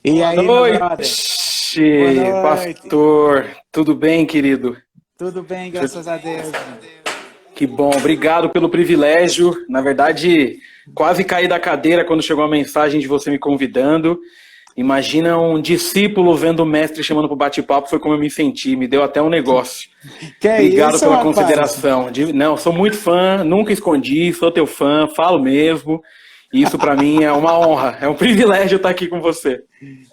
E Boa aí, meu brother? noite, Boa noite. pastor. Tudo bem, querido? Tudo bem, graças a Deus. Que bom, obrigado pelo privilégio. Na verdade, quase caí da cadeira quando chegou a mensagem de você me convidando. Imagina um discípulo vendo o mestre chamando para o bate-papo, foi como eu me senti, me deu até um negócio. Que é Obrigado isso, pela rapaz? consideração. Não, sou muito fã, nunca escondi, sou teu fã, falo mesmo. E isso para mim é uma honra, é um privilégio estar aqui com você.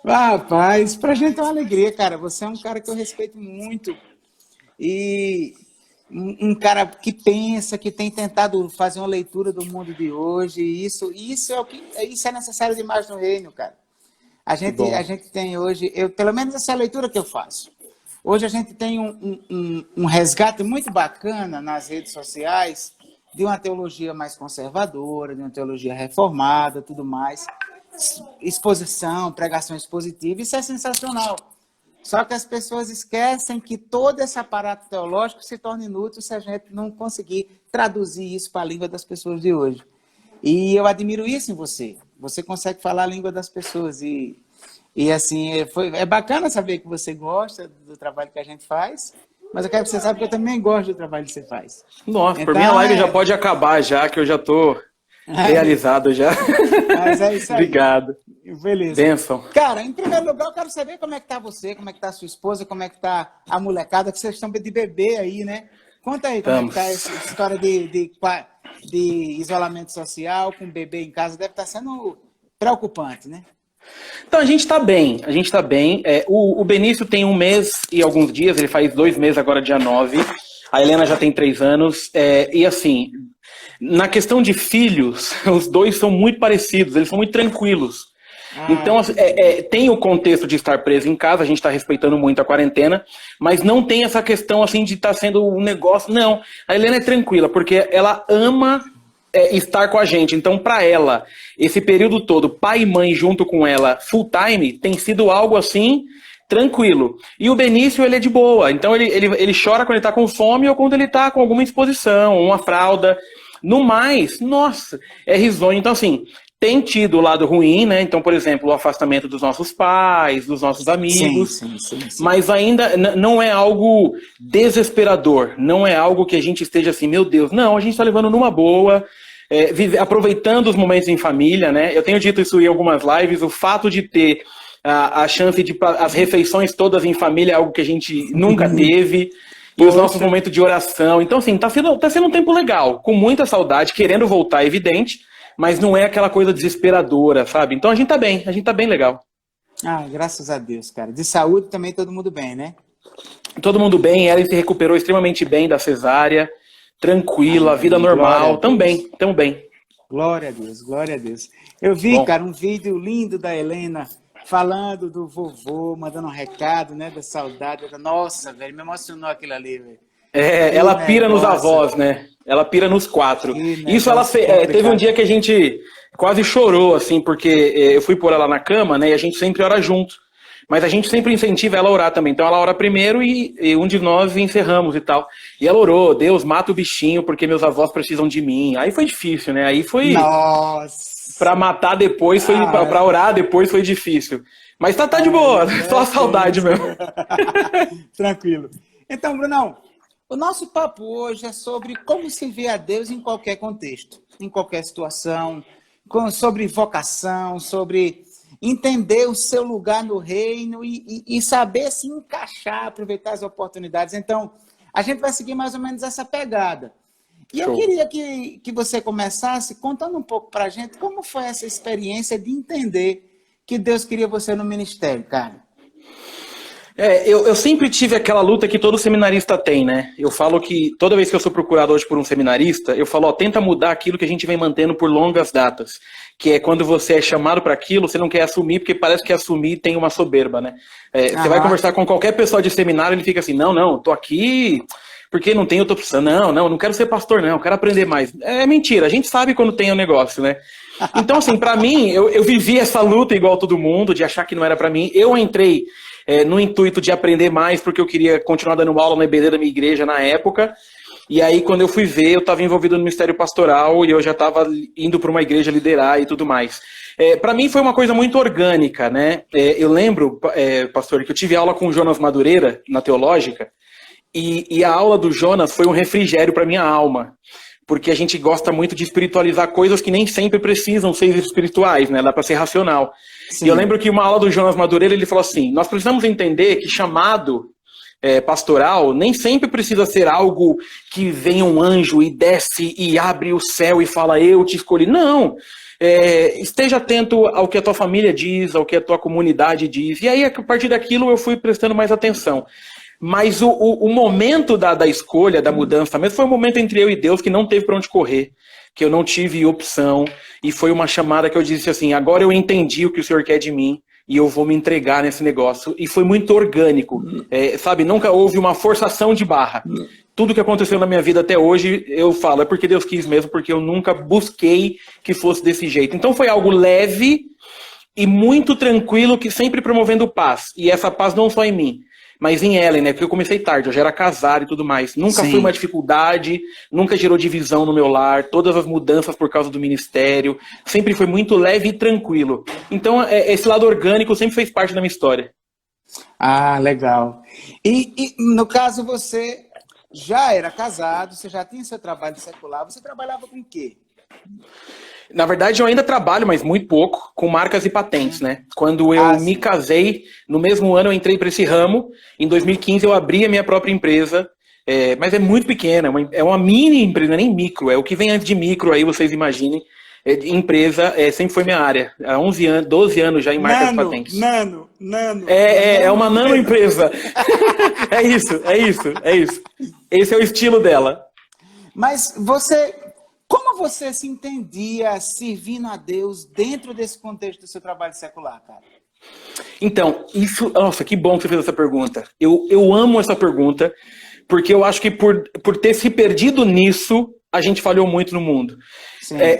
Rapaz, pra gente é uma alegria, cara. Você é um cara que eu respeito muito. E um cara que pensa, que tem tentado fazer uma leitura do mundo de hoje. E isso é o que isso é necessário demais no reino, cara. A Que gente, bom. a gente tem hoje, pelo menos essa é a leitura que eu faço. Hoje a gente tem um resgate muito bacana nas redes sociais de uma teologia mais conservadora, de uma teologia reformada, tudo mais. Exposição, pregação expositiva, isso é sensacional. Só que as pessoas esquecem que todo esse aparato teológico se torna inútil se a gente não conseguir traduzir isso para a língua das pessoas de hoje. E eu admiro isso em você. Você consegue falar a língua das pessoas e assim, é bacana saber que você gosta do trabalho que a gente faz, mas eu quero que você saiba que eu também gosto do trabalho que você faz. Nossa, por mim a Então, live já pode acabar já, que eu já tô realizado já. mas é isso aí. Obrigado. Beleza. Bênção. Cara, em primeiro lugar, eu quero saber como é que tá você, como é que tá a sua esposa, como é que tá a molecada, que vocês estão de bebê aí, né? Conta aí como é que tá Estamos. essa história de isolamento social com bebê em casa. Deve estar sendo preocupante, né? Então a gente tá bem, a gente tá bem. O Benício tem 1 mês e alguns dias, ele faz 2 meses agora, dia 9. A Helena já tem 3 anos. E assim, na questão de filhos, os dois são muito parecidos, eles são muito tranquilos. Ah, Então, que bom. tem o contexto de estar preso em casa, a gente está respeitando muito a quarentena, mas não tem essa questão assim de estar sendo um negócio. Não, a Helena é tranquila, porque ela ama estar com a gente. Então, para ela, esse período todo, pai e mãe junto com ela, full time, tem sido algo assim, tranquilo. E o Benício, ele é de boa. Então, ele chora quando ele tá com fome ou quando ele tá com alguma exposição, uma fralda. No mais, nossa, é risonho. Então, assim, tem tido o lado ruim, né? Então, por exemplo, o afastamento dos nossos pais, dos nossos Sim, amigos, sim, sim, sim. mas ainda não é algo desesperador, não é algo que a gente esteja assim, meu Deus, não, a gente está levando numa boa, aproveitando os momentos em família, né? Eu tenho dito isso em algumas lives, o fato de ter a chance de as refeições todas em família é algo que a gente nunca teve. E os nossos Poxa, momentos de oração. Então, assim, tá sendo um tempo legal, com muita saudade, querendo voltar, é evidente, mas não é aquela coisa desesperadora, sabe? Então a gente tá bem legal. graças a Deus, cara. De saúde também todo mundo bem, né? Todo mundo bem, ela se recuperou extremamente bem da cesárea, tranquila, vida Amém. Glória a normal, Deus. tão bem. Glória a Deus, glória a Deus. Eu vi, Bom, cara, um vídeo lindo da Helena falando do vovô, mandando um recado, né, da saudade. Nossa, velho, me emocionou aquilo ali, velho. Que ela pira nos negócio, avós, né? Ela pira nos quatro. que Isso ela negócio teve um complicado. dia que a gente quase chorou, assim, porque eu fui pôr ela na cama, né? E a gente sempre ora junto. Mas a gente sempre incentiva ela a orar também. Então ela ora primeiro e um de nós encerramos e tal. E ela orou, Deus, mata o bichinho porque meus avós precisam de mim. Aí foi difícil, né? Aí foi pra Nossa. matar depois, foi pra Ai, orar depois foi difícil. Mas tá de ai, boa, só a meu saudade Deus. mesmo. Tranquilo. Então, Brunão, o nosso papo hoje é sobre como se vê a Deus em qualquer contexto, em qualquer situação, sobre vocação, sobre entender o seu lugar no reino e saber se encaixar, aproveitar as oportunidades. Então, a gente vai seguir mais ou menos essa pegada. E eu Show. queria que você começasse contando um pouco para a gente como foi essa experiência de entender que Deus queria você no ministério, cara. Eu sempre tive aquela luta que todo seminarista tem, né? Eu falo que toda vez que eu sou procurado hoje por um seminarista, eu falo, ó, tenta mudar aquilo que a gente vem mantendo por longas datas. Que é quando você é chamado para aquilo, você não quer assumir, porque parece que assumir tem uma soberba, né? Você vai Aham. conversar com qualquer pessoa de seminário, ele fica assim, não, tô aqui porque não tem outra opção. Não quero ser pastor, não, quero aprender mais. É mentira, a gente sabe quando tem o negócio, né? Então, assim, para mim, eu vivi essa luta igual todo mundo, de achar que não era para mim. Eu entrei no intuito de aprender mais, porque eu queria continuar dando aula na EBD da minha igreja na época. E aí, quando eu fui ver, eu estava envolvido no ministério pastoral e eu já estava indo para uma igreja liderar e tudo mais. Para mim foi uma coisa muito orgânica, né? Eu lembro, pastor, que eu tive aula com o Jonas Madureira, na Teológica, e a aula do Jonas foi um refrigério para minha alma, porque a gente gosta muito de espiritualizar coisas que nem sempre precisam ser espirituais, né? Dá para ser racional. Sim. E eu lembro que uma aula do Jonas Madureira, ele falou assim, nós precisamos entender que chamado pastoral nem sempre precisa ser algo que vem um anjo e desce e abre o céu e fala, eu te escolhi. Não, esteja atento ao que a tua família diz, ao que a tua comunidade diz. E aí, a partir daquilo, eu fui prestando mais atenção. Mas o momento da escolha, da mudança mesmo, foi um momento entre eu e Deus que não teve para onde correr, que eu não tive opção, e foi uma chamada que eu disse assim, agora eu entendi o que o Senhor quer de mim, e eu vou me entregar nesse negócio. E foi muito orgânico, sabe? Nunca houve uma forçação de barra. Tudo que aconteceu na minha vida até hoje, eu falo, é porque Deus quis mesmo, porque eu nunca busquei que fosse desse jeito. Então foi algo leve e muito tranquilo, que sempre promovendo paz. E essa paz não só em mim, mas em Ellen, né? Porque eu comecei tarde, eu já era casado e tudo mais. Nunca foi uma dificuldade, nunca gerou divisão no meu lar, todas as mudanças por causa do ministério, sempre foi muito leve e tranquilo. Então, esse lado orgânico sempre fez parte da minha história. Ah, legal. E no caso, você já era casado, você já tinha seu trabalho secular, você trabalhava com o quê? Na verdade, eu ainda trabalho, mas muito pouco, com marcas e patentes, né? Quando eu me casei, no mesmo ano eu entrei para esse ramo. Em 2015 eu abri a minha própria empresa, mas é muito pequena, é uma mini empresa, nem micro, é o que vem antes de micro, aí vocês imaginem. Empresa sempre foi minha área, há 11 anos, 12 anos já em marcas e patentes. Nano. É uma nano empresa. É isso. Esse é o estilo dela. Mas como você se entendia servindo a Deus dentro desse contexto do seu trabalho secular, cara? Então, nossa, que bom que você fez essa pergunta. Eu amo essa pergunta, porque eu acho que por ter se perdido nisso, a gente falhou muito no mundo.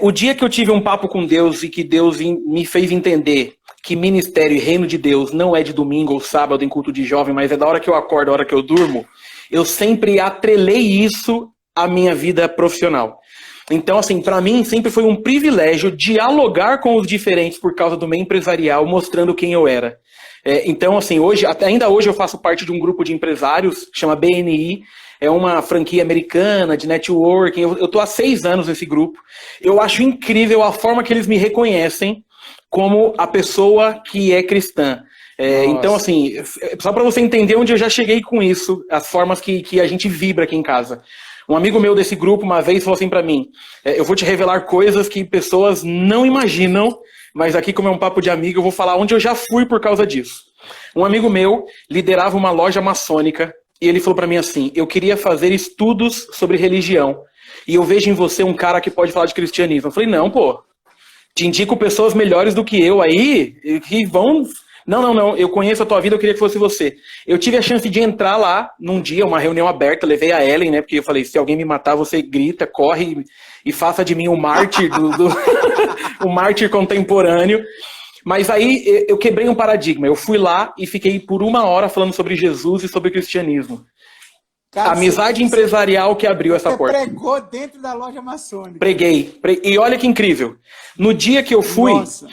O dia que eu tive um papo com Deus e que Deus me fez entender que ministério e reino de Deus não é de domingo ou sábado em culto de jovem, mas é da hora que eu acordo, da hora que eu durmo, eu sempre atrelei isso à minha vida profissional. Então, assim, para mim sempre foi um privilégio dialogar com os diferentes por causa do meio empresarial, mostrando quem eu era. Então, assim, ainda hoje eu faço parte de um grupo de empresários, chama BNI, é uma franquia americana de networking. Eu tô há 6 anos nesse grupo. Eu acho incrível a forma que eles me reconhecem como a pessoa que é cristã. Então, assim, só para você entender onde eu já cheguei com isso, as formas que a gente vibra aqui em casa. Um amigo meu desse grupo uma vez falou assim pra mim, eu vou te revelar coisas que pessoas não imaginam, mas aqui como é um papo de amigo, eu vou falar onde eu já fui por causa disso. Um amigo meu liderava uma loja maçônica e ele falou pra mim assim, eu queria fazer estudos sobre religião e eu vejo em você um cara que pode falar de cristianismo. Eu falei, não, pô, te indico pessoas melhores do que eu aí, que vão... Não, eu conheço a tua vida, eu queria que fosse você. Eu tive a chance de entrar lá num dia, uma reunião aberta, levei a Ellen, né, porque eu falei, se alguém me matar, você grita, corre e faça de mim um mártir, um mártir contemporâneo. Mas aí eu quebrei um paradigma, eu fui lá e fiquei por 1 hora falando sobre Jesus e sobre cristianismo. Cara, amizade empresarial que abriu essa porta. Você pregou dentro da loja maçônica. Preguei. E olha que incrível. No dia que eu fui... Nossa.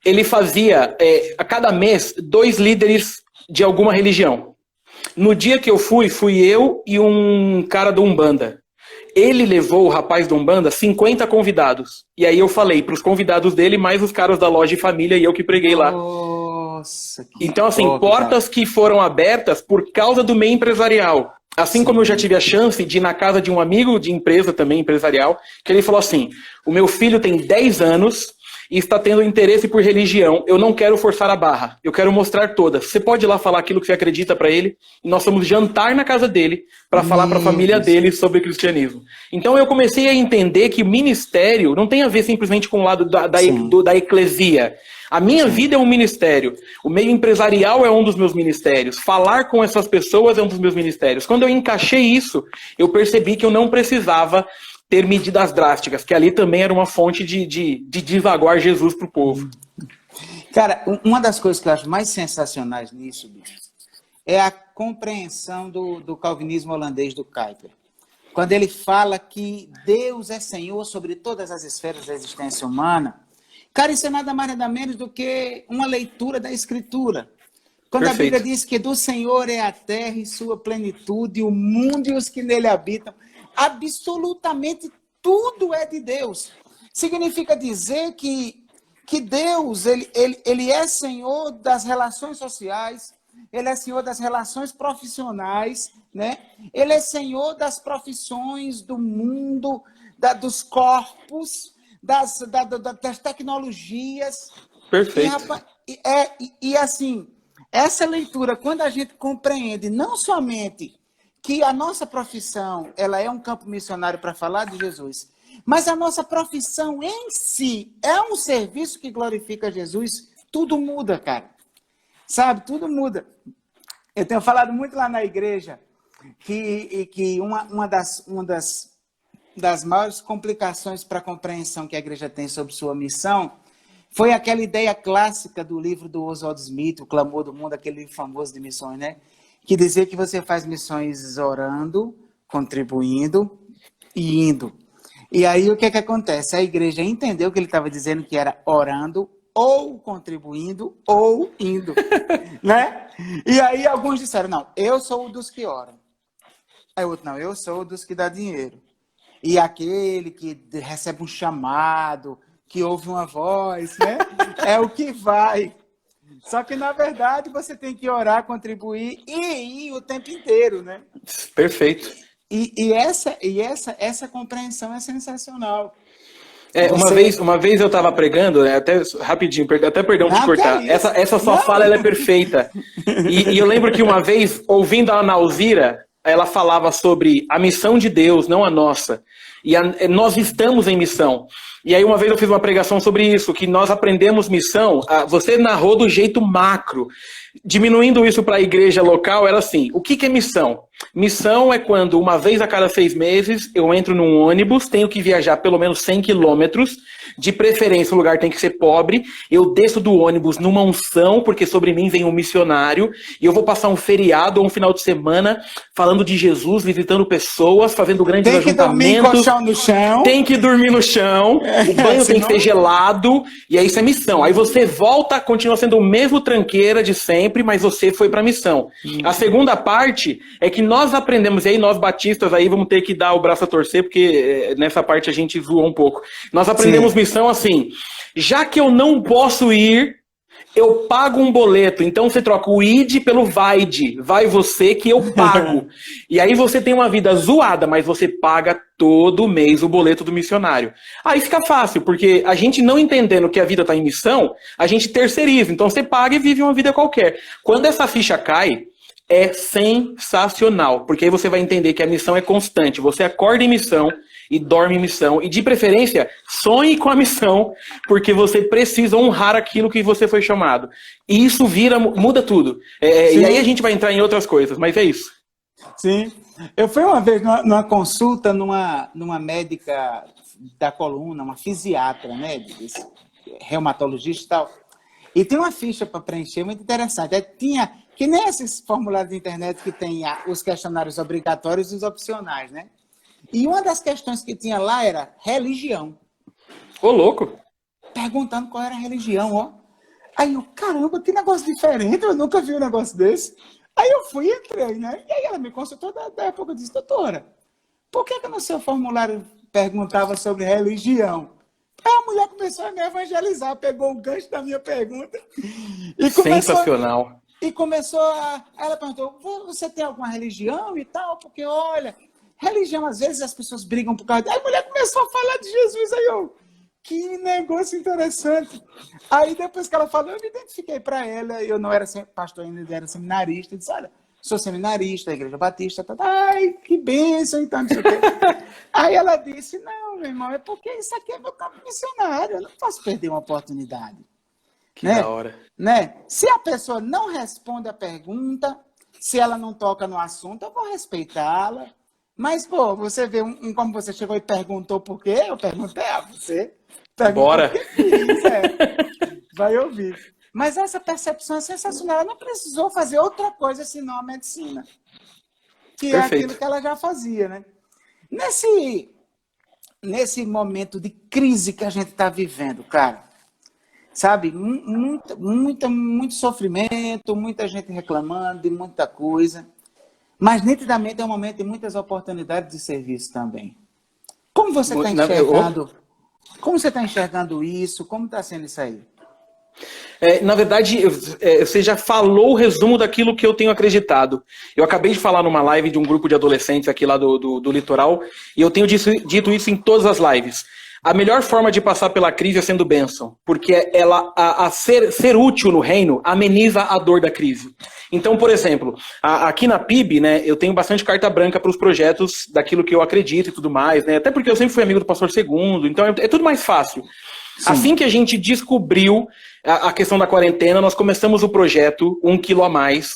Ele fazia, a cada mês, 2 líderes de alguma religião. No dia que eu fui eu e um cara do Umbanda. Ele levou o rapaz do Umbanda 50 convidados. E aí eu falei para os convidados dele, mais os caras da loja de família, e eu que preguei lá. Nossa, que então, assim, portas que foram abertas por causa do meio empresarial. Assim como eu já tive a chance de ir na casa de um amigo de empresa também, empresarial, que ele falou assim, o meu filho tem 10 anos... e está tendo interesse por religião, eu não quero forçar a barra, eu quero mostrar todas. Você pode ir lá falar aquilo que você acredita para ele, e nós vamos jantar na casa dele para falar para a família dele sobre cristianismo. Então eu comecei a entender que o ministério não tem a ver simplesmente com o lado da eclesia. A minha vida é um ministério, o meio empresarial é um dos meus ministérios, falar com essas pessoas é um dos meus ministérios. Quando eu encaixei isso, eu percebi que eu não precisava ter medidas drásticas, que ali também era uma fonte de devaguar Jesus para o povo. Cara, uma das coisas que eu acho mais sensacionais nisso, bicho, é a compreensão do calvinismo holandês do Kuyper. Quando ele fala que Deus é Senhor sobre todas as esferas da existência humana, Cara, isso é nada mais nada menos do que uma leitura da Escritura. Quando Perfeito. a Bíblia diz que do Senhor é a terra e sua plenitude, o mundo e os que nele habitam, absolutamente tudo é de Deus. Significa dizer que Deus, ele é Senhor das relações sociais, ele é Senhor das relações profissionais, né? Ele é Senhor das profissões, do mundo, dos corpos, das tecnologias. Perfeito. E assim, essa leitura, quando a gente compreende não somente que a nossa profissão ela é um campo missionário para falar de Jesus, mas a nossa profissão em si é um serviço que glorifica Jesus, tudo muda, cara. Sabe? Tudo muda. Eu tenho falado muito lá na igreja que uma das maiores complicações para a compreensão que a igreja tem sobre sua missão foi aquela ideia clássica do livro do Oswald Smith, O Clamor do Mundo, aquele livro famoso de missões, né? Que dizia que você faz missões orando, contribuindo e indo. E aí o que acontece? A igreja entendeu que ele estava dizendo que era orando, ou contribuindo, ou indo. Né? E aí alguns disseram, não, eu sou o dos que oram. Aí o outro, não, eu sou o dos que dá dinheiro. E aquele que recebe um chamado, que ouve uma voz, né? É o que vai. Só que, na verdade, você tem que orar, contribuir e ir o tempo inteiro, né? Perfeito. E essa compreensão é sensacional. Uma vez eu estava pregando, né, até rapidinho, até perdão te cortar. Essa sua fala ela é perfeita. E eu lembro que uma vez, ouvindo a Ana Alzira, ela falava sobre a missão de Deus, não a nossa. E nós estamos em missão. E aí uma vez eu fiz uma pregação sobre isso, que nós aprendemos missão. Você narrou do jeito macro. Diminuindo isso para a igreja local, era assim, o que é missão? Missão é quando, uma vez a cada 6 meses, eu entro num ônibus, tenho que viajar pelo menos 100 quilômetros, de preferência o lugar tem que ser pobre, eu desço do ônibus numa unção, porque sobre mim vem um missionário, e eu vou passar um feriado ou um final de semana falando de Jesus, visitando pessoas, fazendo grandes ajuntamentos. Tem que dormir colchão no chão. Tem que dormir no chão, o banho tem que ser gelado, e aí isso é missão. Aí você volta, continua sendo o mesmo tranqueira de sempre, mas você foi para a missão. A segunda parte é que nós aprendemos, e aí nós batistas aí vamos ter que dar o braço a torcer, porque nessa parte a gente zoou um pouco. Nós aprendemos missão assim, já que eu não posso ir, eu pago um boleto. Então você troca o id pelo vaide. Vai você que eu pago. E aí você tem uma vida zoada, mas você paga todo mês o boleto do missionário. Aí fica fácil, porque a gente não entendendo que a vida está em missão, a gente terceiriza. Então você paga e vive uma vida qualquer. Quando essa ficha cai, é sensacional. Porque aí você vai entender que a missão é constante. Você acorda em missão e dorme em missão. E de preferência, sonhe com a missão, porque você precisa honrar aquilo que você foi chamado. E isso muda tudo. E aí a gente vai entrar em outras coisas, mas é isso. Sim. Eu fui uma vez numa consulta numa médica da coluna, uma fisiatra, né? Reumatologista e tal. E tem uma ficha para preencher muito interessante. Tinha, que nem esses formulários de internet que tem os questionários obrigatórios e os opcionais, né? E uma das questões que tinha lá era religião. Ô, louco! Perguntando qual era a religião, ó. Aí eu, caramba, que negócio diferente, eu nunca vi um negócio desse. Aí eu fui e entrei, né? E aí ela me consultou da época, eu disse, doutora, por que no seu formulário perguntava sobre religião? Aí a mulher começou a me evangelizar, pegou o gancho da minha pergunta. E sensacional. Ela perguntou, você tem alguma religião e tal? Porque, olha, religião, às vezes, as pessoas brigam por causa... Aí a mulher começou a falar de Jesus, aí eu... Que negócio interessante. Aí, depois que ela falou, eu me identifiquei para ela. Eu não era pastor ainda, era seminarista. Eu disse, olha, sou seminarista, da Igreja Batista. Ai, que bênção, então, não sei o quê. Aí ela disse, não, meu irmão, é porque isso aqui é meu campo missionário. Eu não posso perder uma oportunidade. Que da hora. Né? Se a pessoa não responde a pergunta, se ela não toca no assunto, eu vou respeitá-la. Mas, pô, você vê como você chegou e perguntou por quê? Eu perguntei a você. Bora! Vai ouvir. Mas essa percepção é sensacional. Ela não precisou fazer outra coisa senão a medicina. Que é aquilo que ela já fazia, né? Nesse momento de crise que a gente está vivendo, cara, sabe? Muito sofrimento, muita gente reclamando de muita coisa. Mas, nitidamente, é um momento de muitas oportunidades de serviço também. Como você está enxergando? Como você está enxergando isso? Como está sendo isso aí? Na verdade, você já falou o resumo daquilo que eu tenho acreditado. Eu acabei de falar numa live de um grupo de adolescentes aqui lá do litoral, e eu tenho dito isso em todas as lives. A melhor forma de passar pela crise é sendo bênção, porque ela, ser útil no reino ameniza a dor da crise. Então, por exemplo, aqui na PIB, né, eu tenho bastante carta branca para os projetos daquilo que eu acredito e tudo mais, né, até porque eu sempre fui amigo do pastor Segundo, então é tudo mais fácil. Sim. Assim que a gente descobriu a questão da quarentena, nós começamos o projeto 1 quilo a mais.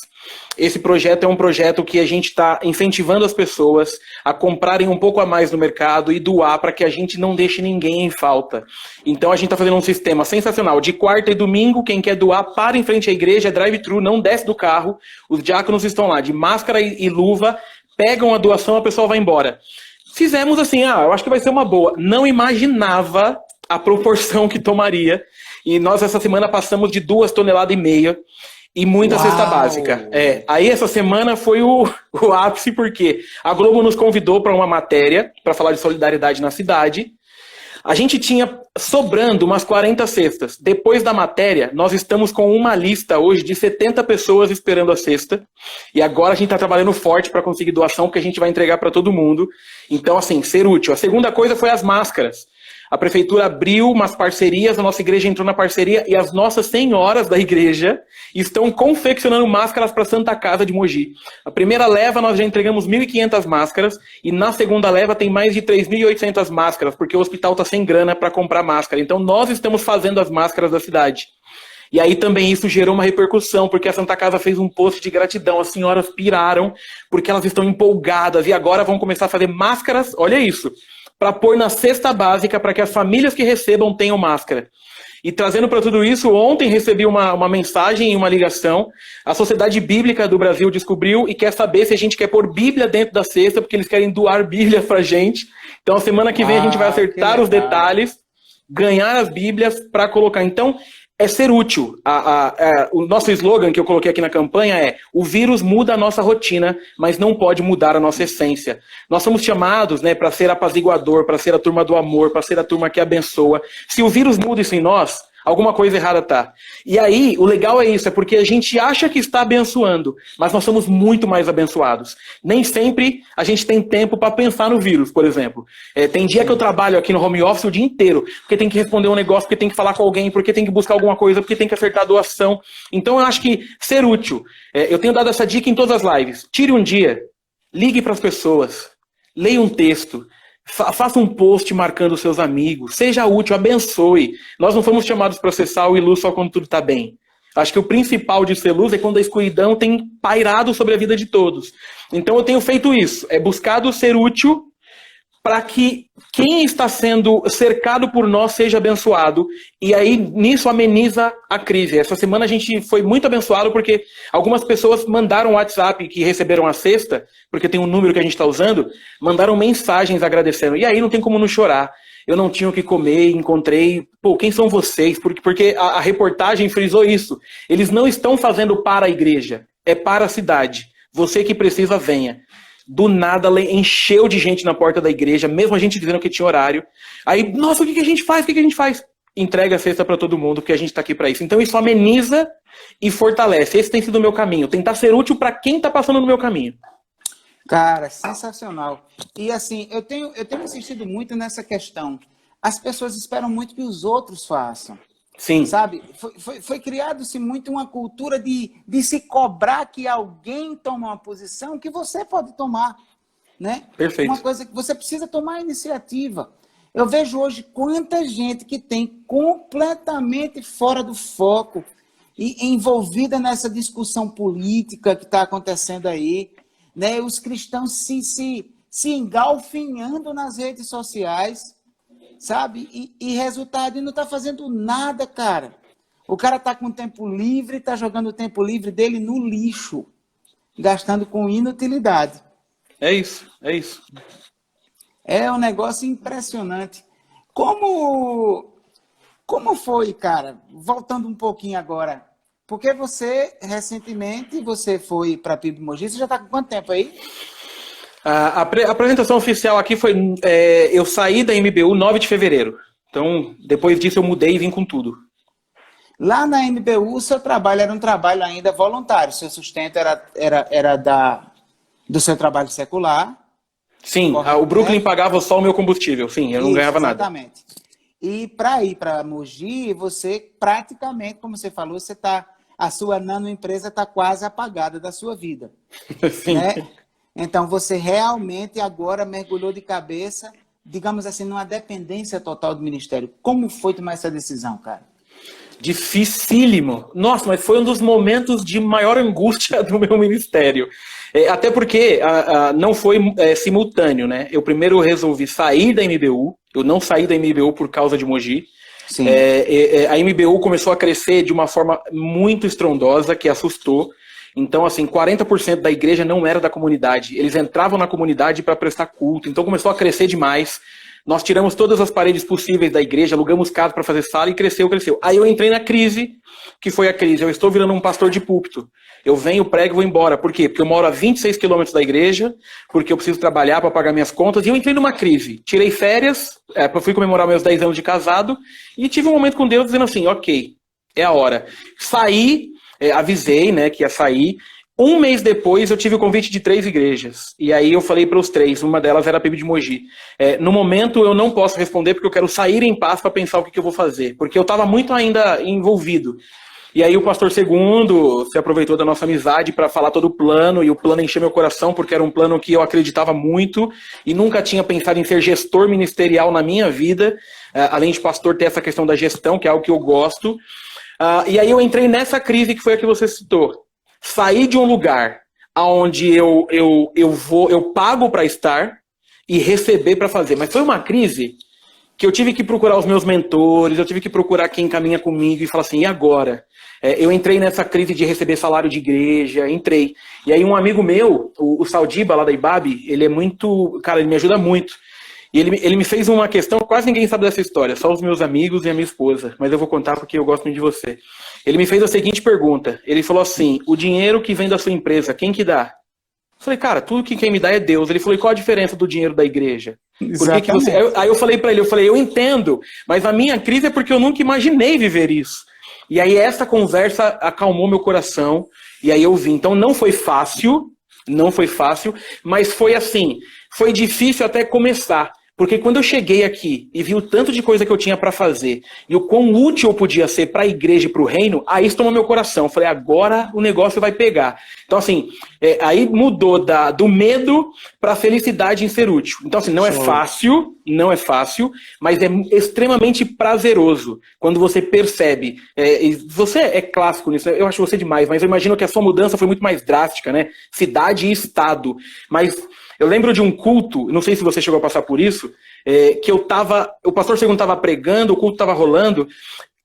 Esse projeto é um projeto que a gente está incentivando as pessoas a comprarem um pouco a mais no mercado e doar para que a gente não deixe ninguém em falta. Então a gente está fazendo um sistema sensacional. De quarta e domingo, quem quer doar, para em frente à igreja, é drive-thru, não desce do carro. Os diáconos estão lá de máscara e luva, pegam a doação, a pessoa vai embora. Fizemos assim, eu acho que vai ser uma boa. Não imaginava a proporção que tomaria. E nós essa semana passamos de 2,5 toneladas e muita cesta básica. Aí essa semana foi o ápice, porque a Globo nos convidou para uma matéria para falar de solidariedade na cidade. A gente tinha sobrando umas 40 cestas. Depois da matéria, nós estamos com uma lista hoje de 70 pessoas esperando a cesta. E agora a gente está trabalhando forte para conseguir doação, que a gente vai entregar para todo mundo. Então, assim, ser útil. A segunda coisa foi as máscaras. A prefeitura abriu umas parcerias, a nossa igreja entrou na parceria e as nossas senhoras da igreja estão confeccionando máscaras para a Santa Casa de Mogi. A primeira leva nós já entregamos 1.500 máscaras e na segunda leva tem mais de 3.800 máscaras, porque o hospital está sem grana para comprar máscara. Então nós estamos fazendo as máscaras da cidade. E aí também isso gerou uma repercussão, porque a Santa Casa fez um post de gratidão, as senhoras piraram, porque elas estão empolgadas e agora vão começar a fazer máscaras, olha isso, para pôr na cesta básica para que as famílias que recebam tenham máscara. E trazendo para tudo isso, ontem recebi uma mensagem e uma ligação. A Sociedade Bíblica do Brasil descobriu e quer saber se a gente quer pôr Bíblia dentro da cesta, porque eles querem doar Bíblia para a gente. Então, a semana que vem a gente vai acertar os detalhes, ganhar as Bíblias para colocar. Então, é ser útil. O nosso slogan que eu coloquei aqui na campanha é: o vírus muda a nossa rotina, mas não pode mudar a nossa essência. Nós somos chamados, né, para ser apaziguador, para ser a turma do amor, para ser a turma que abençoa. Se o vírus muda isso em nós, alguma coisa errada tá. E aí, o legal é isso, é porque a gente acha que está abençoando, mas nós somos muito mais abençoados. Nem sempre a gente tem tempo para pensar no vírus, por exemplo. Tem dia que eu trabalho aqui no home office o dia inteiro, porque tem que responder um negócio, porque tem que falar com alguém, porque tem que buscar alguma coisa, porque tem que acertar a doação. Então eu acho que ser útil, eu tenho dado essa dica em todas as lives. Tire um dia, ligue para as pessoas, leia um texto, faça um post marcando seus amigos, seja útil, abençoe. Nós não fomos chamados para ser sal e luz só quando tudo está bem. Acho que o principal de ser luz é quando a escuridão tem pairado sobre a vida de todos. Então eu tenho feito isso, buscado ser útil para que quem está sendo cercado por nós seja abençoado. E aí, nisso, ameniza a crise. Essa semana a gente foi muito abençoado porque algumas pessoas mandaram um WhatsApp que receberam a cesta, porque tem um número que a gente está usando, mandaram mensagens agradecendo. E aí não tem como não chorar. Eu não tinha o que comer, encontrei... Pô, quem são vocês? Porque a reportagem frisou isso. Eles não estão fazendo para a igreja, é para a cidade. Você que precisa, venha. Do nada, encheu de gente na porta da igreja, mesmo a gente dizendo que tinha horário. Aí, nossa, o que a gente faz? O que a gente faz? Entrega a cesta para todo mundo, porque a gente está aqui para isso. Então isso ameniza e fortalece. Esse tem sido o meu caminho. Tentar ser útil para quem está passando no meu caminho. Cara, sensacional. E assim, eu tenho insistido muito nessa questão. As pessoas esperam muito que os outros façam. Sim. Sabe? Foi criado-se muito uma cultura de se cobrar que alguém toma uma posição que você pode tomar, né? Perfeito. Uma coisa que você precisa tomar a iniciativa. Eu vejo hoje quanta gente que tem completamente fora do foco e envolvida nessa discussão política que está acontecendo aí, né? Os cristãos se engalfinhando nas redes sociais, sabe? E resultado, ele não está fazendo nada, cara. O cara está com tempo livre, está jogando o tempo livre dele no lixo, gastando com inutilidade. É isso, é isso. É um negócio impressionante. Como Como foi, cara? Voltando um pouquinho agora, porque você, recentemente, você foi para a PIB Mogi, você já está com quanto tempo aí? A apresentação oficial aqui foi, eu saí da MBU 9 de fevereiro. Então, depois disso eu mudei e vim com tudo. Lá na MBU, o seu trabalho era um trabalho ainda voluntário, seu sustento era do seu trabalho secular. Sim, Correto, o Brooklyn né? pagava só o meu combustível, sim, eu não ganhava nada. Exatamente. E para ir para Mogi, você praticamente, como você falou, a sua nanoempresa está quase apagada da sua vida. Sim. Né? Então, você realmente agora mergulhou de cabeça, digamos assim, numa dependência total do Ministério. Como foi tomar essa decisão, cara? Dificílimo. Nossa, mas foi um dos momentos de maior angústia do meu ministério. Até porque não foi simultâneo, né? Eu primeiro resolvi sair da MBU, eu não saí da MBU por causa de Mogi. Sim. A MBU começou a crescer de uma forma muito estrondosa, que assustou. Então, assim, 40% da igreja não era da comunidade. Eles entravam na comunidade para prestar culto. Então, começou a crescer demais. Nós tiramos todas as paredes possíveis da igreja, alugamos casa para fazer sala e cresceu. Aí eu entrei na crise, que foi a crise. Eu estou virando um pastor de púlpito. Eu venho, prego e vou embora. Por quê? Porque eu moro a 26 quilômetros da igreja, porque eu preciso trabalhar para pagar minhas contas. E eu entrei numa crise. Tirei férias, fui comemorar meus 10 anos de casado e tive um momento com Deus dizendo assim, ok, é a hora. Saí, avisei, né, que ia sair. Um mês depois, eu tive o convite de 3 igrejas. E aí eu falei para os 3, uma delas era a PIB de Mogi. No momento, eu não posso responder porque eu quero sair em paz para pensar o que eu vou fazer. Porque eu estava muito ainda envolvido. E aí o pastor Segundo se aproveitou da nossa amizade para falar todo o plano. E o plano encheu meu coração porque era um plano que eu acreditava muito. E nunca tinha pensado em ser gestor ministerial na minha vida. Além de pastor, ter essa questão da gestão, que é algo que eu gosto. E aí eu entrei nessa crise que foi a que você citou. Sair de um lugar onde eu pago para estar e receber para fazer. Mas foi uma crise que eu tive que procurar os meus mentores, eu tive que procurar quem caminha comigo e falar assim, e agora? Eu entrei nessa crise de receber salário de igreja, entrei. E aí um amigo meu, o Saldiba, lá da Ibabe, ele é muito... Cara, ele me ajuda muito. E ele me fez uma questão, quase ninguém sabe dessa história, só os meus amigos e a minha esposa. Mas eu vou contar porque eu gosto muito de você. Ele me fez a seguinte pergunta. Ele falou assim, o dinheiro que vem da sua empresa, quem que dá? Eu falei, cara, tudo que quem me dá é Deus. Ele falou, e qual a diferença do dinheiro da igreja? Por que você... Aí eu falei para ele, eu entendo, mas a minha crise é porque eu nunca imaginei viver isso. E aí essa conversa acalmou meu coração, e aí eu vi. Então não foi fácil, mas foi assim, foi difícil até começar. Porque quando eu cheguei aqui e vi o tanto de coisa que eu tinha para fazer e o quão útil eu podia ser para a igreja e para o reino, aí isso tomou meu coração. Eu falei, agora o negócio vai pegar. Então, assim, aí mudou do medo para a felicidade em ser útil. Então, assim, não é fácil, mas é extremamente prazeroso quando você percebe. Você é clássico nisso, eu acho você demais, mas eu imagino que a sua mudança foi muito mais drástica, né? Cidade e estado. Mas... eu lembro de um culto, não sei se você chegou a passar por isso, que o pastor Segundo estava pregando, o culto estava rolando,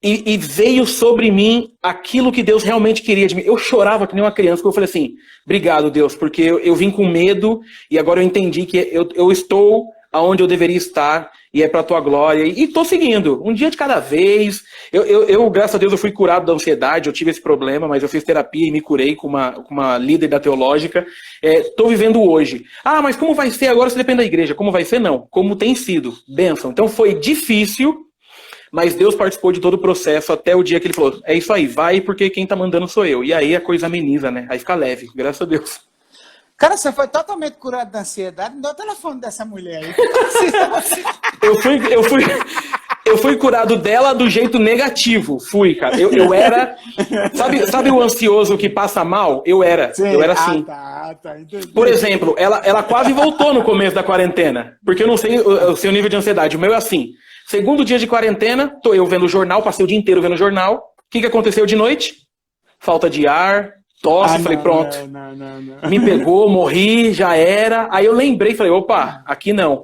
e veio sobre mim aquilo que Deus realmente queria de mim. Eu chorava que nem uma criança, porque eu falei assim, obrigado Deus, porque eu vim com medo, e agora eu entendi que eu estou aonde eu deveria estar, e é para a tua glória, e estou seguindo, um dia de cada vez. Eu, graças a Deus, eu fui curado da ansiedade, eu tive esse problema, mas eu fiz terapia e me curei com uma líder da teológica. Estou vivendo hoje. Ah, mas como vai ser agora se depende da igreja? Como vai ser? Não. Como tem sido. Bênção. Então foi difícil, mas Deus participou de todo o processo até o dia que ele falou, é isso aí, vai porque quem está mandando sou eu. E aí a coisa ameniza, né? Aí fica leve, graças a Deus. Cara, você foi totalmente curado da ansiedade. Me dá o telefone dessa mulher aí. Eu fui curado dela do jeito negativo. Fui, cara. Eu era... Sabe o ansioso que passa mal? Eu era. Sim. Eu era assim. Tá, entendi. Por exemplo, ela quase voltou no começo da quarentena. Porque eu não sei o seu nível de ansiedade. O meu é assim. Segundo dia de quarentena, tô eu vendo o jornal, passei o dia inteiro vendo o jornal. O que aconteceu de noite? Falta de ar... tosse, falei, pronto, não. Me pegou, morri, já era. Aí eu lembrei, falei, opa, aqui não.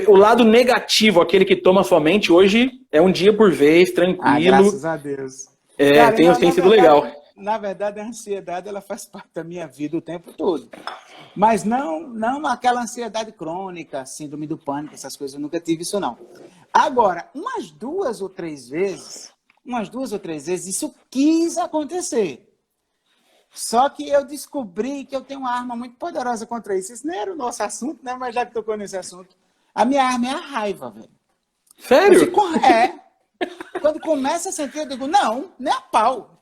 O lado negativo, aquele que toma sua mente, hoje é um dia por vez, tranquilo. Graças a Deus. Cara, tem sido legal. na verdade, a ansiedade ela faz parte da minha vida o tempo todo. Mas não aquela ansiedade crônica, síndrome do pânico, essas coisas, eu nunca tive isso, não. Agora, umas duas ou três vezes, isso quis acontecer. Só que eu descobri que eu tenho uma arma muito poderosa contra isso. Isso nem era o nosso assunto, né? Mas já que tocou nesse assunto, a minha arma é a raiva, velho. Sério? Quando começa a sentir, eu digo, não, nem a pau.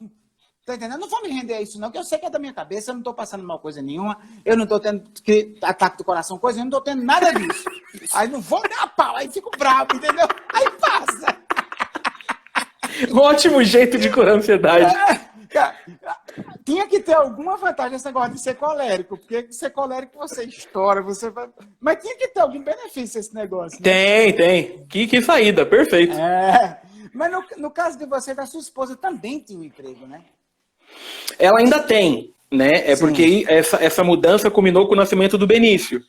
Tá entendendo? Eu não vou me render a isso, não, que eu sei que é da minha cabeça, eu não tô passando mal coisa nenhuma, eu não tô tendo ataque do coração, coisa nenhuma, eu não tô tendo nada disso. Aí não vou nem a pau, aí fico bravo, entendeu? Aí passa. Um ótimo jeito de curar a ansiedade. Cara, tinha que ter alguma vantagem esse negócio de ser colérico, porque ser colérico você estoura, você vai... Mas tinha que ter algum benefício esse negócio. Né? Tem. Que saída, perfeito. Mas no caso de você, da sua esposa também tinha um emprego, né? Ela ainda tem, né? Sim. Porque essa mudança culminou com o nascimento do Benício.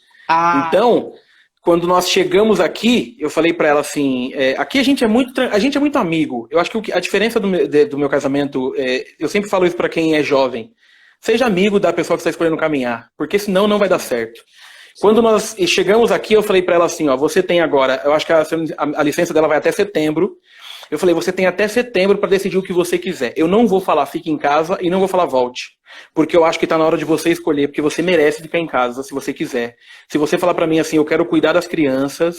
Então, quando nós chegamos aqui, eu falei pra ela assim, aqui a gente é muito amigo. Eu acho que a diferença do meu casamento, eu sempre falo isso pra quem é jovem. Seja amigo da pessoa que está escolhendo caminhar, porque senão não vai dar certo. Sim. Quando nós chegamos aqui, eu falei pra ela assim, ó, você tem agora, eu acho que a licença dela vai até setembro. Eu falei, você tem até setembro para decidir o que você quiser. Eu não vou falar fique em casa e não vou falar volte. Porque eu acho que está na hora de você escolher, porque você merece ficar em casa, se você quiser. Se você falar para mim assim, eu quero cuidar das crianças,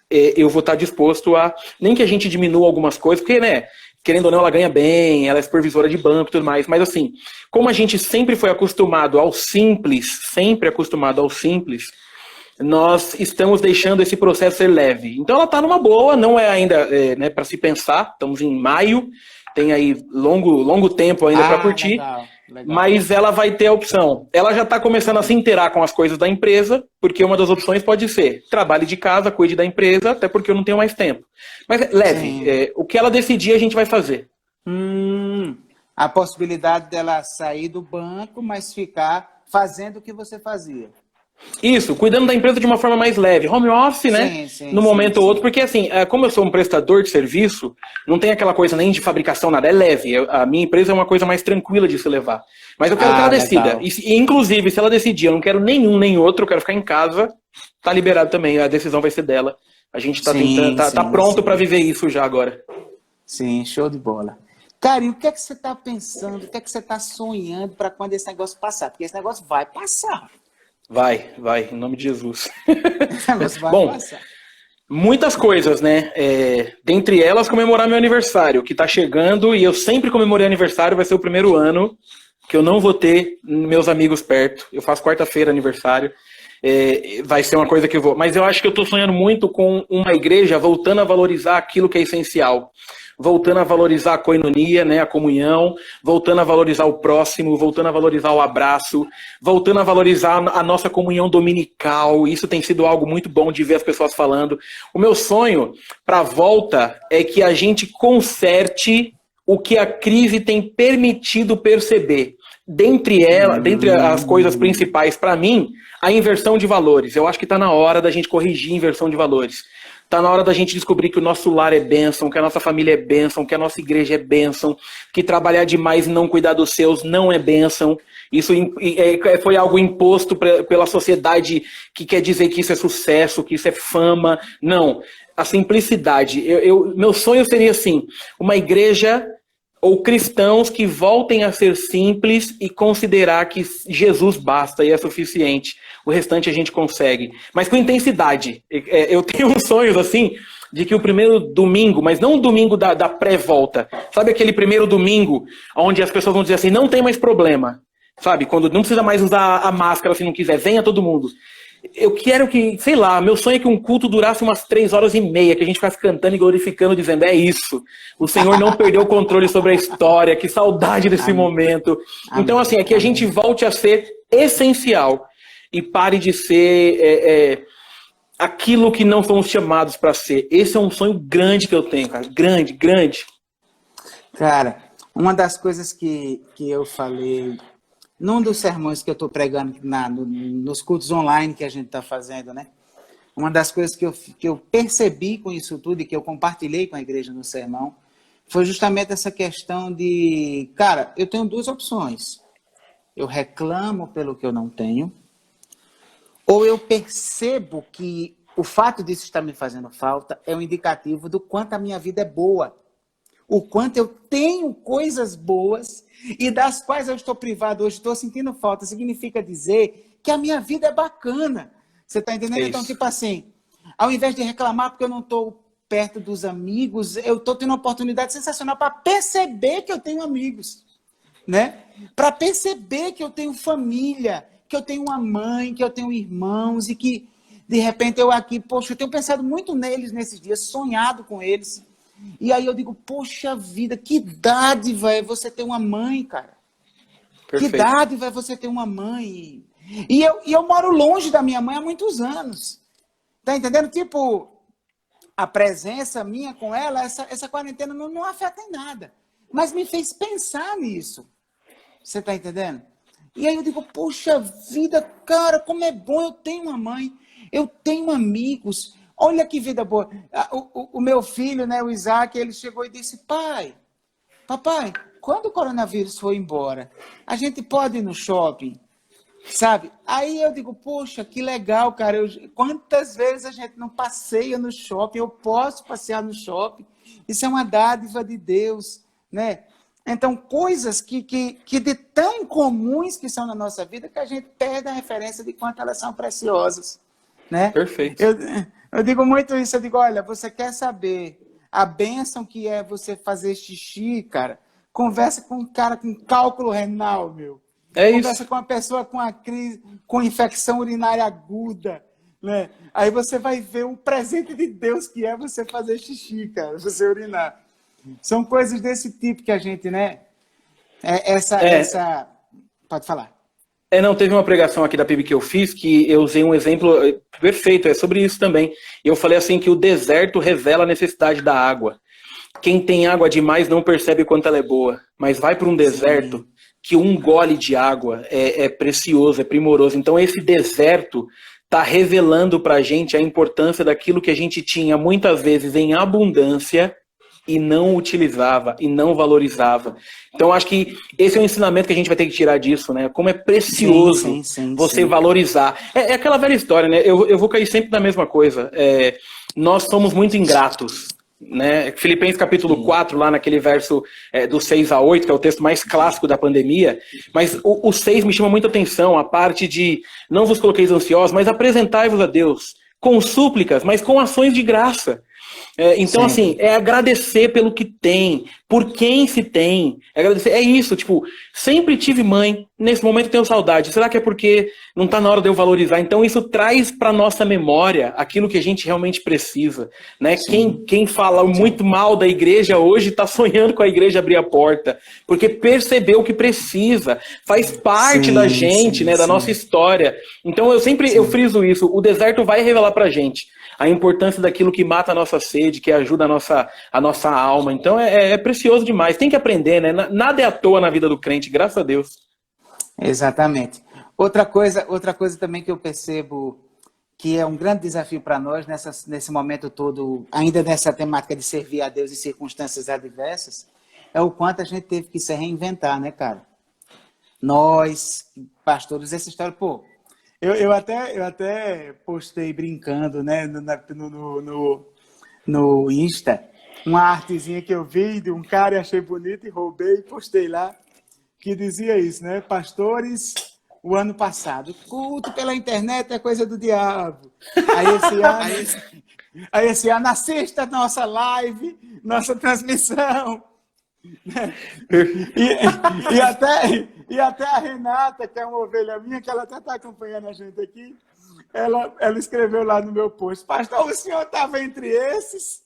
eu vou estar disposto a... Nem que a gente diminua algumas coisas, porque, né, querendo ou não, ela ganha bem, ela é supervisora de banco e tudo mais. Mas assim, como a gente sempre foi acostumado ao simples, nós estamos deixando esse processo ser leve. Então ela está numa boa, não é ainda né, para se pensar, estamos em maio, tem aí longo tempo ainda para curtir, legal. Mas ela vai ter a opção. Ela já está começando a se inteirar com as coisas da empresa, porque uma das opções pode ser trabalhe de casa, cuide da empresa, até porque eu não tenho mais tempo. Mas leve, o que ela decidir a gente vai fazer. A possibilidade dela sair do banco, mas ficar fazendo o que você fazia. Isso, cuidando da empresa de uma forma mais leve. Home office, né? No momento ou outro, porque assim, como eu sou um prestador de serviço, não tem aquela coisa nem de fabricação, nada, é leve. A minha empresa é uma coisa mais tranquila de se levar. Mas eu quero que ela decida. E, inclusive, se ela decidir, eu não quero nenhum nem outro, eu quero ficar em casa, tá liberado também, a decisão vai ser dela. A gente tá tentando, tá pronto para viver isso já agora. Sim, show de bola. Cara, e o que é que você tá pensando, o que é que você tá sonhando para quando esse negócio passar? Porque esse negócio vai passar. Vai, em nome de Jesus. Bom, muitas coisas, né? Dentre elas, comemorar meu aniversário, que tá chegando, e eu sempre comemorei aniversário, vai ser o primeiro ano que eu não vou ter meus amigos perto. Eu faço quarta-feira aniversário, vai ser uma coisa que eu vou... Mas eu acho que eu tô sonhando muito com uma igreja voltando a valorizar aquilo que é essencial. Voltando a valorizar a koinonia, né, a comunhão, voltando a valorizar o próximo, voltando a valorizar o abraço, voltando a valorizar a nossa comunhão dominical. Isso tem sido algo muito bom de ver as pessoas falando. O meu sonho para a volta é que a gente conserte o que a crise tem permitido perceber. Dentre as coisas principais, para mim, a inversão de valores. Eu acho que está na hora da gente corrigir a inversão de valores. Está na hora da gente descobrir que o nosso lar é bênção, que a nossa família é bênção, que a nossa igreja é bênção, que trabalhar demais e não cuidar dos seus não é bênção. Isso foi algo imposto pela sociedade que quer dizer que isso é sucesso, que isso é fama. Não, a simplicidade. Meu sonho seria assim, uma igreja ou cristãos que voltem a ser simples e considerar que Jesus basta e é suficiente. O restante a gente consegue. Mas com intensidade. Eu tenho uns sonhos assim, de que o primeiro domingo, mas não o domingo da pré-volta, sabe aquele primeiro domingo onde as pessoas vão dizer assim, não tem mais problema. Sabe, quando não precisa mais usar a máscara se não quiser, venha todo mundo. Eu quero que, sei lá, meu sonho é que um culto durasse umas 3h30, que a gente ficasse cantando e glorificando, dizendo, é isso. O Senhor não perdeu o controle sobre a história, que saudade desse momento. Então, assim, é que a gente volte a ser essencial e pare de ser aquilo que não fomos chamados para ser. Esse é um sonho grande que eu tenho, cara. Grande, grande. Cara, uma das coisas que eu falei... Num dos sermões que eu estou pregando nos cultos online que a gente está fazendo, né? Uma das coisas que eu percebi com isso tudo e que eu compartilhei com a igreja no sermão foi justamente essa questão de, cara, eu tenho duas opções. Eu reclamo pelo que eu não tenho, ou eu percebo que o fato disso estar me fazendo falta é um indicativo do quanto a minha vida é boa. O quanto eu tenho coisas boas e das quais eu estou privado hoje, estou sentindo falta, significa dizer que a minha vida é bacana. Você está entendendo? Então, tipo assim, ao invés de reclamar porque eu não estou perto dos amigos, eu estou tendo uma oportunidade sensacional para perceber que eu tenho amigos, né? Para perceber que eu tenho família, que eu tenho uma mãe, que eu tenho irmãos e que, de repente, eu aqui, poxa, eu tenho pensado muito neles nesses dias, sonhado com eles. E aí eu digo, poxa vida, que dádiva é você ter uma mãe, cara. Perfeito. Que dádiva é você ter uma mãe. E eu moro longe da minha mãe há muitos anos. Tá entendendo? Tipo, a presença minha com ela, essa quarentena não afeta em nada. Mas me fez pensar nisso. Você tá entendendo? E aí eu digo, poxa vida, cara, como é bom, eu tenho uma mãe, eu tenho amigos. Olha que vida boa. O meu filho, né, o Isaac, ele chegou e disse, papai, quando o coronavírus for embora, a gente pode ir no shopping? Sabe? Aí eu digo, poxa, que legal, cara. Quantas vezes a gente não passeia no shopping? Eu posso passear no shopping. Isso é uma dádiva de Deus, né? Então, coisas que de tão comuns que são na nossa vida, que a gente perde a referência de quanto elas são preciosas, né? Perfeito. Eu digo muito isso, eu digo, olha, você quer saber a bênção que é você fazer xixi, cara? Conversa com um cara com cálculo renal, meu. Conversa com uma pessoa com a crise, com infecção urinária aguda, né? Aí você vai ver o presente de Deus que é você fazer xixi, cara, você urinar. São coisas desse tipo que a gente, né? Pode falar. Não, teve uma pregação aqui da PIB que eu fiz que eu usei um exemplo perfeito, é sobre isso também. Eu falei assim que o deserto revela a necessidade da água. Quem tem água demais não percebe quanto ela é boa, mas vai para um deserto. Sim. Que um gole de água é precioso, é primoroso. Então esse deserto está revelando para a gente a importância daquilo que a gente tinha muitas vezes em abundância e não utilizava, e não valorizava. Então acho que esse é um ensinamento que a gente vai ter que tirar disso, né? Como é precioso você valorizar. É aquela velha história, né? Eu vou cair sempre na mesma coisa. Nós somos muito ingratos. Né? Filipenses capítulo 4, lá naquele verso do 6 a 8, que é o texto mais clássico da pandemia, mas o 6 me chama muita atenção, a parte de não vos coloqueis ansiosos, mas apresentai-vos a Deus com súplicas, mas com ações de graça. Então, assim, é agradecer pelo que tem, por quem se tem, agradecer, é isso, tipo, sempre tive mãe, nesse momento tenho saudade, será que é porque não está na hora de eu valorizar? Então isso traz para nossa memória aquilo que a gente realmente precisa, né? Quem fala muito mal da igreja hoje está sonhando com a igreja abrir a porta, porque percebeu que precisa, faz parte da gente, né, da nossa história. Então eu friso isso, o deserto vai revelar pra gente a importância daquilo que mata a nossa sede, que ajuda a nossa alma. Então é precioso demais. Tem que aprender, né? Nada é à toa na vida do crente, graças a Deus. Exatamente. Outra coisa também que eu percebo que é um grande desafio para nós nesse momento todo, ainda nessa temática de servir a Deus em circunstâncias adversas, é o quanto a gente teve que se reinventar, né, cara? Nós, pastores, essa história, pô, eu até postei brincando, né, no Insta, uma artezinha que eu vi de um cara e achei bonito e roubei e postei lá, que dizia isso, né? Pastores, o ano passado, culto pela internet é coisa do diabo. Aí esse ano assista a nossa live, nossa transmissão. E até a Renata, que é uma ovelha minha, que ela até está acompanhando a gente aqui, ela escreveu lá no meu post, pastor, o senhor estava entre esses?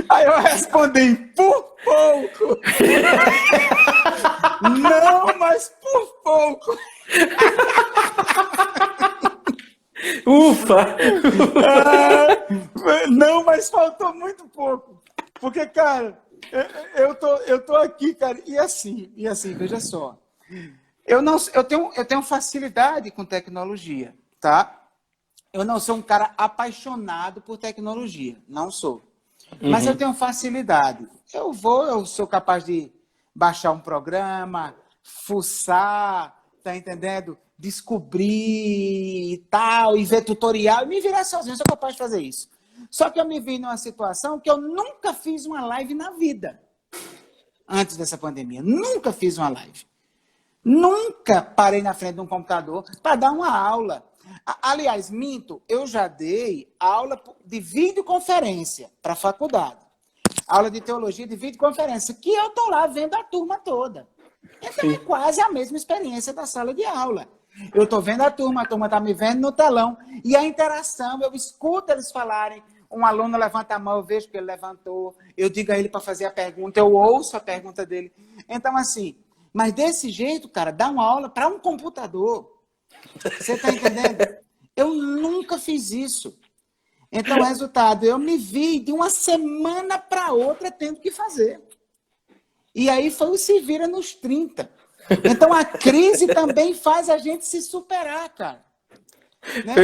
Aí eu respondi, por pouco. Não, mas por pouco. Ufa! Não, mas faltou muito pouco. Porque, cara, eu tô aqui, cara, e assim, veja só. Eu tenho facilidade com tecnologia, tá? Eu não sou um cara apaixonado por tecnologia, não sou. Mas eu tenho facilidade. Eu sou capaz de baixar um programa, fuçar, tá entendendo? Descobrir e tal, e ver tutorial, e me virar sozinho, eu sou capaz de fazer isso. Só que eu me vi numa situação que eu nunca fiz uma live na vida, antes dessa pandemia. Nunca fiz uma live. Nunca parei na frente de um computador para dar uma aula. Aliás, minto, eu já dei aula de videoconferência para a faculdade. Aula de teologia de videoconferência, que eu estou lá vendo a turma toda. Então é quase a mesma experiência da sala de aula. Eu estou vendo a turma está me vendo no telão. E a interação, eu escuto eles falarem. Um aluno levanta a mão, eu vejo que ele levantou. Eu digo a ele para fazer a pergunta, eu ouço a pergunta dele. Então, assim, mas desse jeito, cara, dá uma aula para um computador. Você está entendendo? Eu nunca fiz isso. Então, resultado, eu me vi de uma semana para outra tendo que fazer. E aí foi o se vira nos 30. Então, a crise também faz a gente se superar, cara. Né?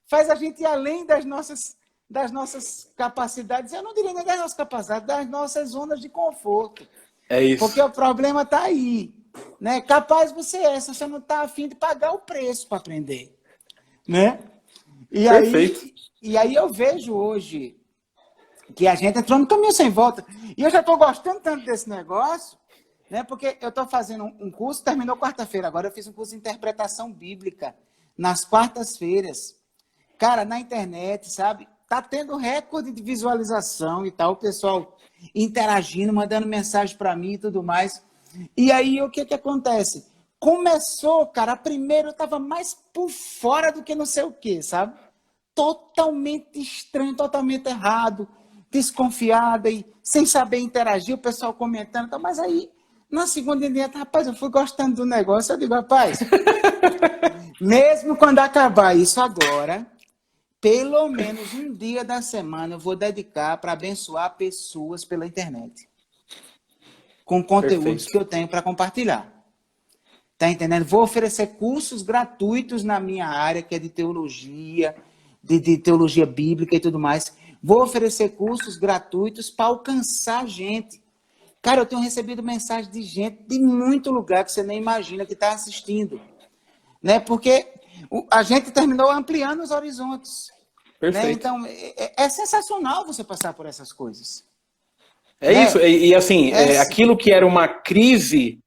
Faz a gente ir além das nossas capacidades. Eu não diria nem das nossas capacidades, das nossas zonas de conforto. É isso. Porque o problema está aí. Né? Capaz você é, se você não está afim de pagar o preço para aprender. Né? E aí eu vejo hoje que a gente entrou no caminho sem volta. E eu já estou gostando tanto desse negócio, né? Porque eu estou fazendo um curso, terminou quarta-feira, agora eu fiz um curso de interpretação bíblica nas quartas-feiras. Cara, na internet, sabe? Tá tendo recorde de visualização e tal, o pessoal interagindo, mandando mensagem para mim e tudo mais. E aí, o que acontece? Começou, cara, primeiro eu estava mais por fora do que não sei o quê, sabe? Totalmente estranho, totalmente errado, desconfiada e sem saber interagir, o pessoal comentando. Então, mas aí, na segunda dia, rapaz, eu fui gostando do negócio, eu digo, rapaz, mesmo quando acabar isso agora, pelo menos um dia da semana eu vou dedicar para abençoar pessoas pela internet. Com conteúdos que eu tenho para compartilhar. Tá entendendo? Vou oferecer cursos gratuitos na minha área, que é de teologia, de teologia bíblica e tudo mais. Vou oferecer cursos gratuitos para alcançar gente. Cara, eu tenho recebido mensagem de gente de muito lugar que você nem imagina que está assistindo. Né? Porque a gente terminou ampliando os horizontes. Né? Então, é sensacional você passar por essas coisas. Isso, e assim, aquilo que era uma crise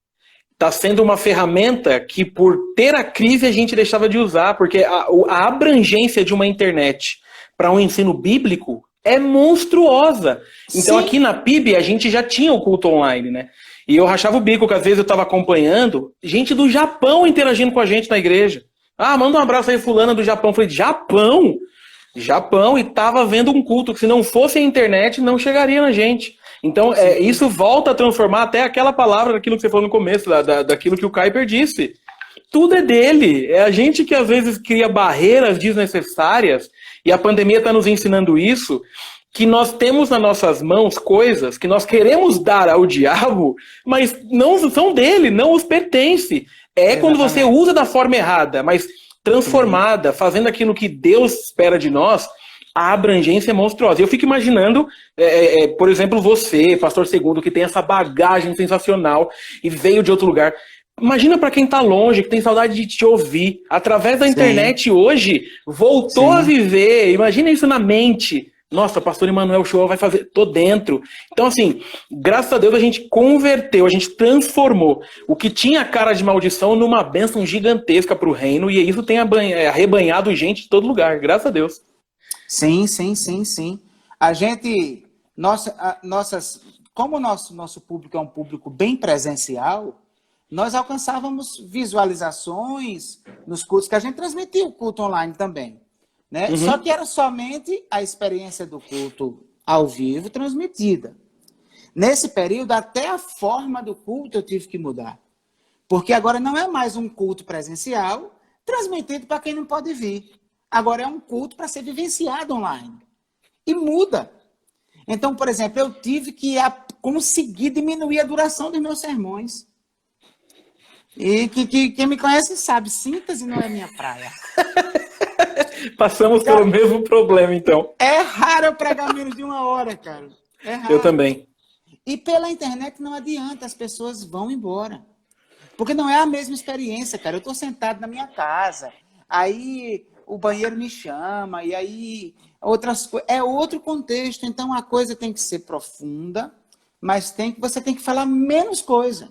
está sendo uma ferramenta que, por ter a crise, a gente deixava de usar, porque a abrangência de uma internet para um ensino bíblico é monstruosa. Então, aqui na PIB, a gente já tinha o culto online, né? E eu rachava o bico, que às vezes eu estava acompanhando gente do Japão interagindo com a gente na igreja. Ah, manda um abraço aí, fulana do Japão. Eu falei, Japão? Japão, e estava vendo um culto que, se não fosse a internet, não chegaria na gente. Então, isso volta a transformar até aquela palavra, daquilo que você falou no começo, daquilo que o Kuyper disse. Tudo é dele. É a gente que, às vezes, cria barreiras desnecessárias, e a pandemia está nos ensinando isso, que nós temos nas nossas mãos coisas que nós queremos dar ao diabo, mas não são dele, não os pertence. Quando você usa da forma errada, mas transformada, fazendo aquilo que Deus espera de nós, a abrangência é monstruosa. Eu fico imaginando, por exemplo, você, Pastor Segundo, que tem essa bagagem sensacional e veio de outro lugar. Imagina para quem está longe, que tem saudade de te ouvir. Através da internet hoje, voltou a viver. Imagina isso na mente. Nossa, Pastor Emanuel Show vai fazer. Tô dentro. Então, assim, graças a Deus a gente converteu, a gente transformou o que tinha cara de maldição numa bênção gigantesca para o reino, e isso tem arrebanhado gente de todo lugar, graças a Deus. Sim. A gente, como o nosso público é um público bem presencial, nós alcançávamos visualizações nos cultos, que a gente transmitia o culto online também. Né? Só que era somente a experiência do culto ao vivo transmitida. Nesse período, até a forma do culto eu tive que mudar. Porque agora não é mais um culto presencial transmitido para quem não pode vir. Agora é um culto para ser vivenciado online. E muda. Então, por exemplo, eu tive que conseguir diminuir a duração dos meus sermões. E quem me conhece sabe, síntese não é minha praia. Passamos pelo mesmo problema, então. É raro eu pregar menos de 1 hora, cara. É raro. Eu também. E pela internet não adianta, as pessoas vão embora. Porque não é a mesma experiência, cara. Eu estou sentado na minha casa, aí o banheiro me chama, e aí outras coisas. É outro contexto, então a coisa tem que ser profunda, mas você tem que falar menos coisa.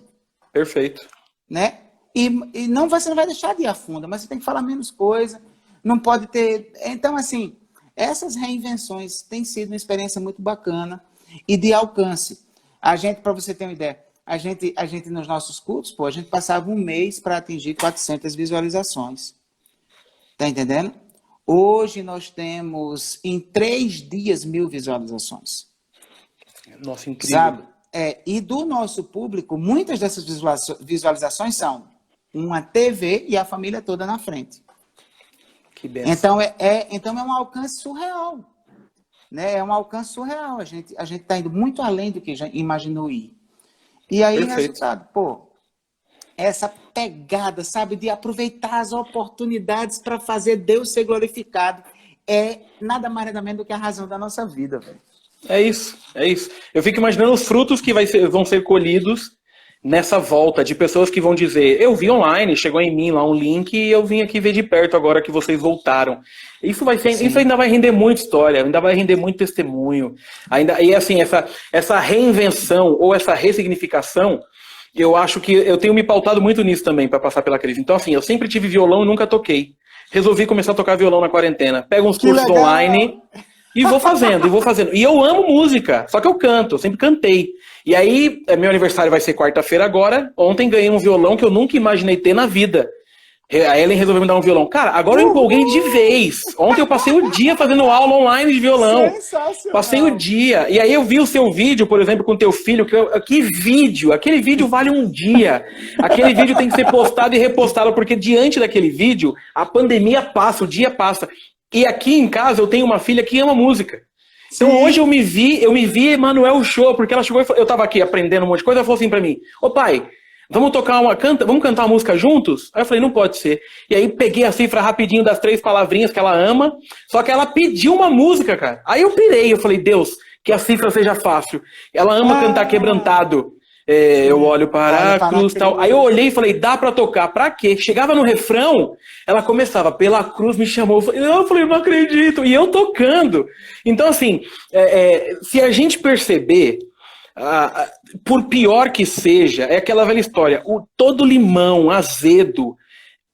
Perfeito. Né? E não, você não vai deixar de ir a fundo, mas você tem que falar menos coisa, não pode ter... Então, assim, essas reinvenções têm sido uma experiência muito bacana e de alcance. A gente, para você ter uma ideia, a gente nos nossos cultos, a gente passava um mês para atingir 400 visualizações. Tá entendendo? Hoje nós temos, em 3 dias, 1000 visualizações. Nossa, incrível. Sabe? E do nosso público, muitas dessas visualizações são uma TV e a família toda na frente. Que benção. Então é um alcance surreal. Né? É um alcance surreal. A gente está indo muito além do que já imaginou ir. E aí, resultado, essa pegada, sabe, de aproveitar as oportunidades para fazer Deus ser glorificado é nada mais nada menos do que a razão da nossa vida, velho. É isso. Eu fico imaginando os frutos que vão ser colhidos nessa volta de pessoas que vão dizer, eu vi online, chegou em mim lá um link e eu vim aqui ver de perto agora que vocês voltaram. Isso ainda vai render muita história, ainda vai render muito testemunho. E assim, essa reinvenção ou essa ressignificação, eu acho que eu tenho me pautado muito nisso também para passar pela crise. Então assim, eu sempre tive violão e nunca toquei. Resolvi começar a tocar violão na quarentena. Pego uns cursos online... E vou fazendo. E eu amo música, só que eu canto, eu sempre cantei. E aí, meu aniversário vai ser quarta-feira agora. Ontem ganhei um violão que eu nunca imaginei ter na vida. A Ellen resolveu me dar um violão. Cara, agora eu empolguei de vez. Ontem eu passei o dia fazendo aula online de violão. Sensacional. Passei o dia. E aí eu vi o seu vídeo, por exemplo, com o teu filho. Que vídeo! Aquele vídeo vale um dia. Aquele vídeo tem que ser postado e repostado, porque diante daquele vídeo, a pandemia passa, o dia passa. E aqui em casa eu tenho uma filha que ama música. Então sim. Hoje eu me vi Emanuel Show, porque ela chegou eu tava aqui aprendendo um monte de coisa, ela falou assim pra mim, ô pai, vamos cantar uma música juntos? Aí eu falei, não pode ser. E aí peguei a cifra rapidinho das 3 palavrinhas que ela ama, só que ela pediu uma música, cara. Aí eu pirei, eu falei, Deus, que a cifra seja fácil. Ela ama cantar quebrantado. Eu olho para a cruz e tal. Aí eu olhei e falei, dá pra tocar, pra quê? Chegava no refrão, ela começava, pela cruz me chamou. Eu falei, não acredito. E eu tocando. Então, assim, se a gente perceber, por pior que seja, é aquela velha história, todo limão azedo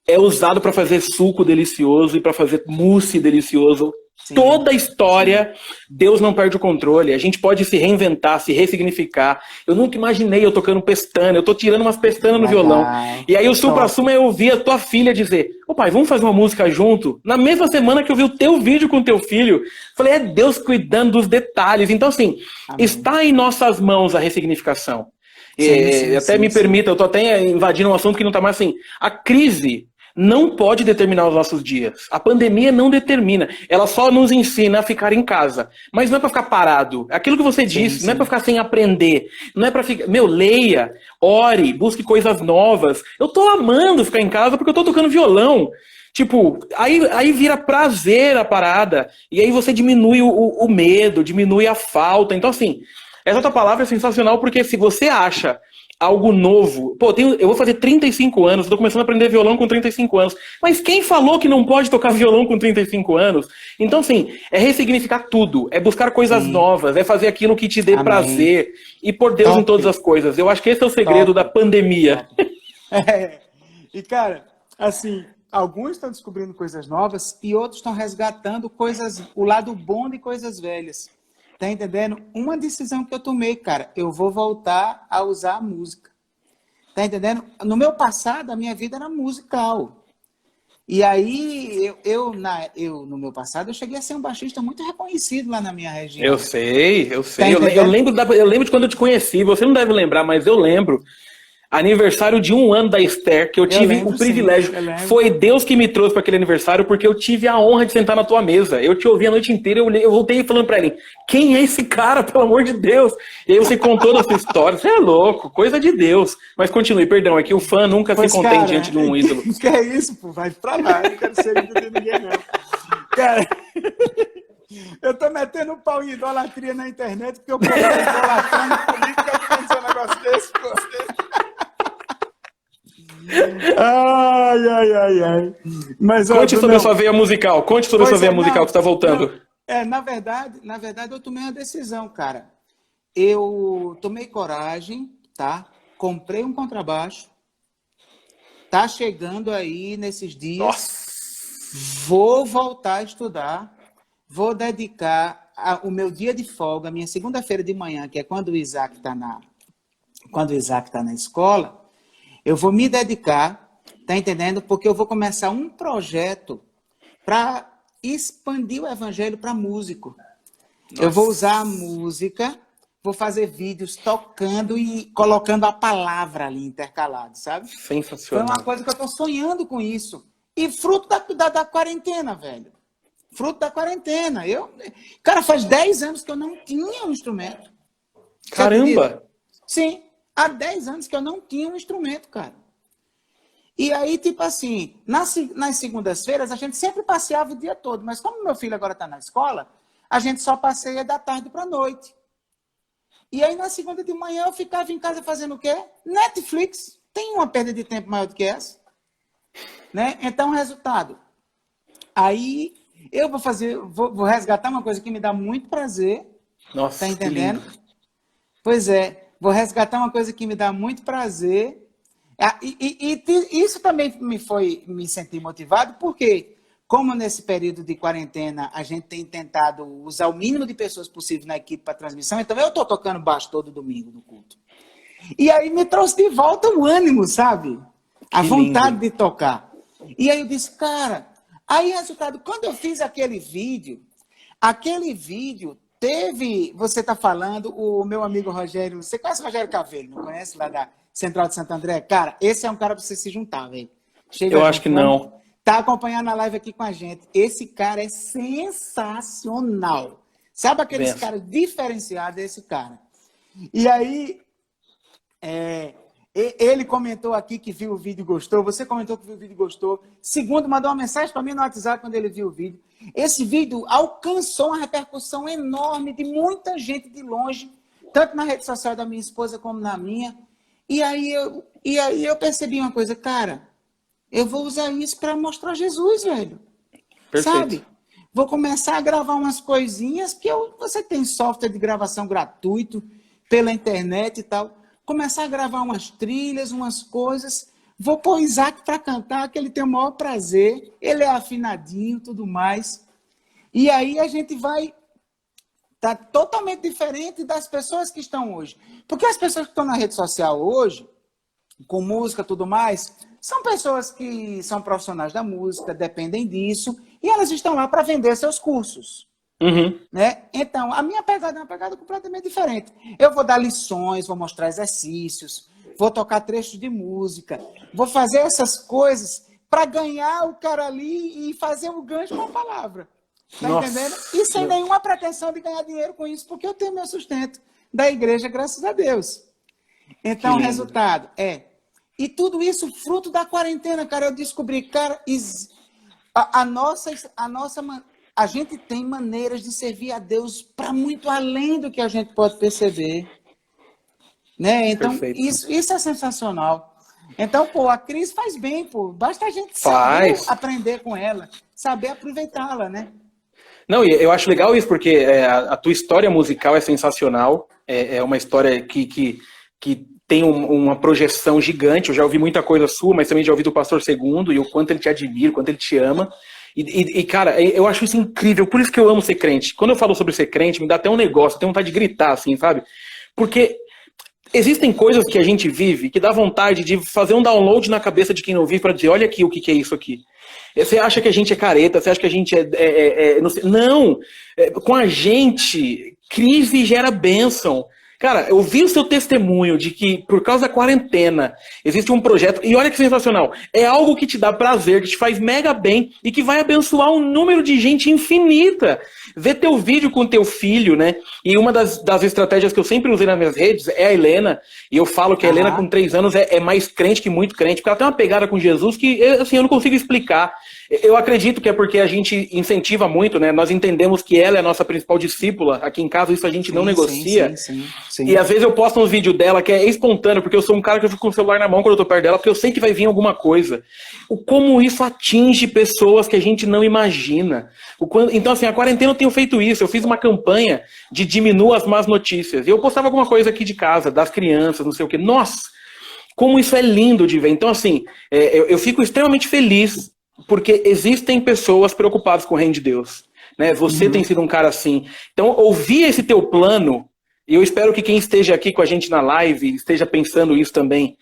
é usado para fazer suco delicioso e para fazer mousse delicioso. Sim. Toda a história, Deus não perde o controle. A gente pode se reinventar, se ressignificar. Eu nunca imaginei eu tocando pestana. Eu tô tirando umas pestanas no violão. E aí o supra-sumo eu ouvi a tua filha dizer, ô pai, vamos fazer uma música junto? Na mesma semana que eu vi o teu vídeo com o teu filho, falei, é Deus cuidando dos detalhes. Então assim, está em nossas mãos a ressignificação. Sim, me permita, eu tô até invadindo um assunto que não tá mais assim. A crise não pode determinar os nossos dias. A pandemia não determina. Ela só nos ensina a ficar em casa. Mas não é para ficar parado. Aquilo que você disse, não é para ficar sem aprender. Não é para ficar... leia, ore, busque coisas novas. Eu tô amando ficar em casa porque eu tô tocando violão. Tipo, aí vira prazer a parada. E aí você diminui o medo, diminui a falta. Então, assim, essa tua palavra é sensacional porque se você acha algo novo. Eu vou fazer 35 anos, estou começando a aprender violão com 35 anos. Mas quem falou que não pode tocar violão com 35 anos? Então, assim, é ressignificar tudo, é buscar coisas novas, é fazer aquilo que te dê prazer e pôr Deus em todas as coisas. Eu acho que esse é o segredo da pandemia. E, cara, assim, alguns estão descobrindo coisas novas e outros estão resgatando o lado bom de coisas velhas. Tá entendendo? Uma decisão que eu tomei, cara, eu vou voltar a usar a música. Tá entendendo? No meu passado, a minha vida era musical. E aí, no meu passado, eu cheguei a ser um baixista muito reconhecido lá na minha região. Eu sei. Tá eu lembro de quando eu te conheci, você não deve lembrar, mas eu lembro. Aniversário de 1 ano da Esther, que eu tive o privilégio. Foi Deus que me trouxe para aquele aniversário, porque eu tive a honra de sentar na tua mesa. Eu te ouvi a noite inteira, eu voltei falando para ele, quem é esse cara, pelo amor de Deus? E aí você contou da sua história. Você é louco, coisa de Deus. Mas continue, perdão, é que o fã nunca se contém diante de um ídolo. Que é isso, pô, vai pra lá, eu não quero ser ídolo de ninguém, não. Cara, eu tô metendo um pau em idolatria na internet porque eu tô idolatrando política pra dizer um negócio desse, pô. Ai. Mas, conte sobre a sua veia musical. Conte sobre a sua veia musical que está voltando. Na verdade, eu tomei uma decisão, cara. Eu tomei coragem, tá? Comprei um contrabaixo. Tá chegando aí nesses dias. Nossa. Vou voltar a estudar. Vou dedicar o meu dia de folga, minha segunda-feira de manhã, que é quando o Isaac está na escola. Eu vou me dedicar, tá entendendo? Porque eu vou começar um projeto para expandir o evangelho para músico. Nossa. Eu vou usar a música, vou fazer vídeos tocando e colocando a palavra ali intercalado, sabe? Sensacional. Foi uma coisa que eu estou sonhando com isso. E fruto da quarentena, velho. Fruto da quarentena. Cara, faz 10 anos que eu não tinha um instrumento. Caramba! Sim, há 10 anos que eu não tinha um instrumento, cara. E aí, tipo assim, nas segundas-feiras a gente sempre passeava o dia todo, mas como meu filho agora está na escola, a gente só passeia da tarde para a noite. E aí, na segunda de manhã, eu ficava em casa fazendo o quê? Netflix. Tem uma perda de tempo maior do que essa? Né? Então, resultado. Aí, eu vou resgatar uma coisa que me dá muito prazer. Nossa, tá entendendo? Pois é. Vou resgatar uma coisa que me dá muito prazer. E isso também me senti motivado, porque, como nesse período de quarentena a gente tem tentado usar o mínimo de pessoas possível na equipe para transmissão, então eu estou tocando baixo todo domingo no culto. E aí me trouxe de volta o ânimo, sabe? A vontade de tocar. E aí eu disse, cara, aí resultado, quando eu fiz aquele vídeo teve, você está falando, o meu amigo Rogério, você conhece o Rogério Cavelho, não conhece? Lá da Central de Santo André? Cara, esse é um cara para você se juntar, velho. Eu acho que não. Tá acompanhando a live aqui com a gente. Esse cara é sensacional. Sabe aqueles caras diferenciados, esse cara. E aí, ele comentou aqui que viu o vídeo e gostou, você comentou que viu o vídeo e gostou. Segundo, mandou uma mensagem para mim no WhatsApp quando ele viu o vídeo. Esse vídeo alcançou uma repercussão enorme de muita gente de longe, tanto na rede social da minha esposa como na minha. E aí eu percebi uma coisa, cara, eu vou usar isso para mostrar Jesus, velho. Perfeito. Sabe? Vou começar a gravar umas coisinhas, porque você tem software de gravação gratuito pela internet e tal. Começar a gravar umas trilhas, umas coisas. Vou pôr o Isaac para cantar, que ele tem o maior prazer. Ele é afinadinho e tudo mais. E aí a gente vai estar totalmente diferente das pessoas que estão hoje. Porque as pessoas que estão na rede social hoje, com música e tudo mais, são pessoas que são profissionais da música, dependem disso, e elas estão lá para vender seus cursos. Uhum. Né? Então, a minha pegada é uma pegada completamente diferente. Eu vou dar lições, vou mostrar exercícios, vou tocar trechos de música, vou fazer essas coisas para ganhar o cara ali e fazer um gancho com a palavra. Tá entendendo? E sem nenhuma pretensão de ganhar dinheiro com isso, porque eu tenho meu sustento da igreja, graças a Deus. Então, o resultado é... E tudo isso fruto da quarentena, cara. Eu descobri, cara, a gente tem maneiras de servir a Deus para muito além do que a gente pode perceber. Né? Então, isso é sensacional. Então, pô, a Cris faz bem, pô. Basta a gente saber aprender com ela, saber aproveitá-la, né? Não, e eu acho legal isso, porque a tua história musical é sensacional. É uma história que tem uma projeção gigante. Eu já ouvi muita coisa sua, mas também já ouvi do Pastor Segundo, e o quanto ele te admira, o quanto ele te ama. E, cara, eu acho isso incrível. Por isso que eu amo ser crente. Quando eu falo sobre ser crente, me dá até um negócio, eu tenho vontade de gritar, assim, sabe? Porque existem coisas que a gente vive que dá vontade de fazer um download na cabeça de quem não vive para dizer, olha aqui o que é isso aqui. Você acha que a gente é careta, você acha que a gente não, com a gente, crise gera bênção. Cara, eu vi o seu testemunho de que, por causa da quarentena, existe um projeto, e olha que sensacional, é algo que te dá prazer, que te faz mega bem e que vai abençoar um número de gente infinita. Ver teu vídeo com teu filho, né? E uma das estratégias que eu sempre usei nas minhas redes é a Helena, e eu falo que a Helena com 3 anos é mais crente que muito crente, porque ela tem uma pegada com Jesus que, assim, eu não consigo explicar. Eu acredito que é porque a gente incentiva muito, né? Nós entendemos que ela é a nossa principal discípula. Aqui em casa isso a gente não negocia. Sim. E às vezes eu posto uns vídeos dela que é espontâneo, porque eu sou um cara que eu fico com o celular na mão quando eu tô perto dela, porque eu sei que vai vir alguma coisa. Como isso atinge pessoas que a gente não imagina. Então, assim, a quarentena eu tenho feito isso. Eu fiz uma campanha de diminua as más notícias. E eu postava alguma coisa aqui de casa, das crianças, não sei o quê. Nossa, como isso é lindo de ver. Então, assim, eu fico extremamente feliz porque existem pessoas preocupadas com o reino de Deus. Né? Você tem sido um cara assim. Então, ouvir esse teu plano, e eu espero que quem esteja aqui com a gente na live esteja pensando isso também.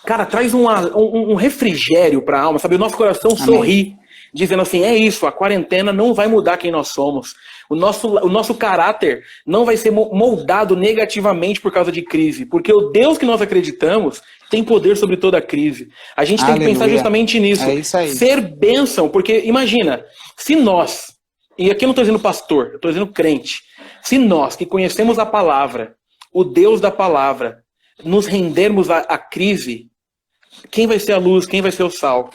Cara, traz um refrigério para a alma, sabe? O nosso coração sorri, dizendo assim, é isso, a quarentena não vai mudar quem nós somos. O nosso caráter não vai ser moldado negativamente por causa de crise, porque o Deus que nós acreditamos tem poder sobre toda a crise. A gente tem que pensar justamente nisso. É isso aí. Ser bênção, porque imagina, se nós, e aqui eu não estou dizendo pastor, eu estou dizendo crente, se nós que conhecemos a palavra, o Deus da palavra, nos rendermos à crise, quem vai ser a luz, quem vai ser o sal?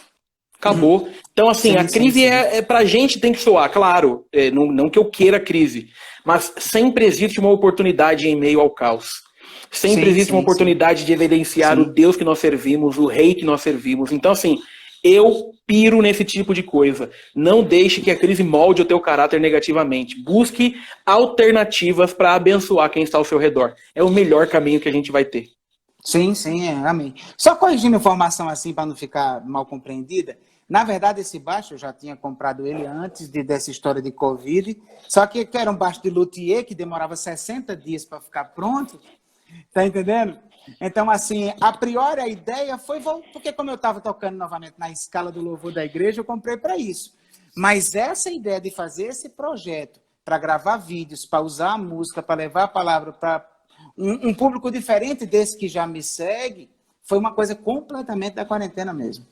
Acabou. Então, assim, a crise é pra gente tem que soar, claro, não que eu queira crise, mas sempre existe uma oportunidade em meio ao caos. Sempre existe uma oportunidade de evidenciar o Deus que nós servimos, o Rei que nós servimos. Então, assim, eu piro nesse tipo de coisa. Não deixe que a crise molde o teu caráter negativamente. Busque alternativas para abençoar quem está ao seu redor. É o melhor caminho que a gente vai ter. Sim, amém. Só corrigindo informação assim para não ficar mal compreendida, na verdade esse baixo eu já tinha comprado ele antes dessa história de Covid, só que era um baixo de luthier que demorava 60 dias para ficar pronto, tá entendendo? Então assim, a priori a ideia foi, porque como eu estava tocando novamente na escala do louvor da igreja, eu comprei para isso. Mas essa ideia de fazer esse projeto, para gravar vídeos, para usar a música, para levar a palavra para um público diferente desse que já me segue, foi uma coisa completamente da quarentena mesmo.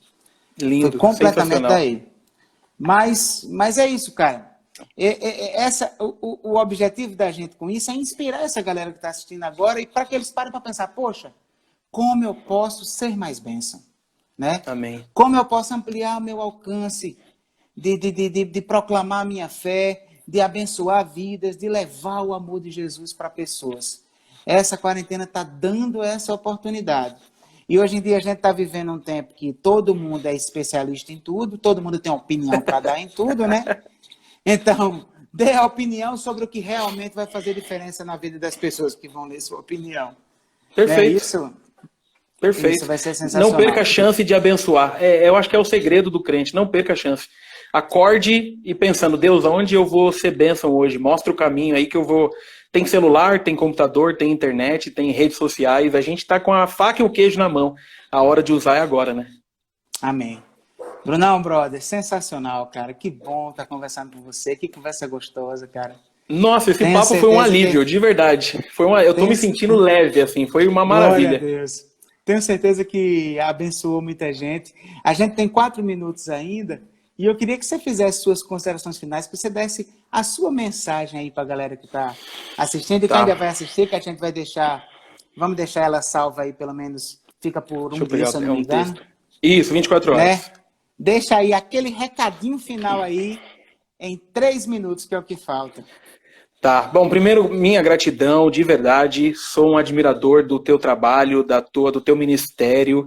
Lindo, foi completamente daí. Mas é isso, cara. O objetivo da gente com isso é inspirar essa galera que está assistindo agora e para que eles parem para pensar, poxa, como eu posso ser mais bênção? Né? Amém. Como eu posso ampliar o meu alcance de proclamar a minha fé, de abençoar vidas, de levar o amor de Jesus para pessoas. Essa quarentena está dando essa oportunidade. E hoje em dia a gente está vivendo um tempo que todo mundo é especialista em tudo, todo mundo tem opinião para dar em tudo, né? Então, dê a opinião sobre o que realmente vai fazer diferença na vida das pessoas que vão ler sua opinião. Perfeito. Isso? Perfeito. Isso vai ser sensacional. Não perca a chance de abençoar. Eu acho que é o segredo do crente. Não perca a chance. Acorde e pensando, Deus, aonde eu vou ser bênção hoje? Mostra o caminho aí que eu vou... Tem celular, tem computador, tem internet, tem redes sociais. A gente está com a faca e o queijo na mão. A hora de usar é agora, né? Amém. Brunão, brother, sensacional, cara. Que bom estar conversando com você. Que conversa gostosa, cara. Nossa, esse papo foi um alívio, de verdade. Eu tô me sentindo leve, assim. Foi uma maravilha. Glória a Deus. Tenho certeza que abençoou muita gente. A gente tem 4 minutos ainda. E eu queria que você fizesse suas considerações finais, que você desse a sua mensagem aí para a galera que está assistindo e que ainda vai assistir, que a gente vai deixar, vamos deixar ela salva aí, pelo menos fica por um dia, se eu não me engano. Isso, 24 horas. Né? Deixa aí aquele recadinho final aí, em 3 minutos, que é o que falta. Tá, bom, primeiro, minha gratidão, de verdade, sou um admirador do teu trabalho, do teu ministério,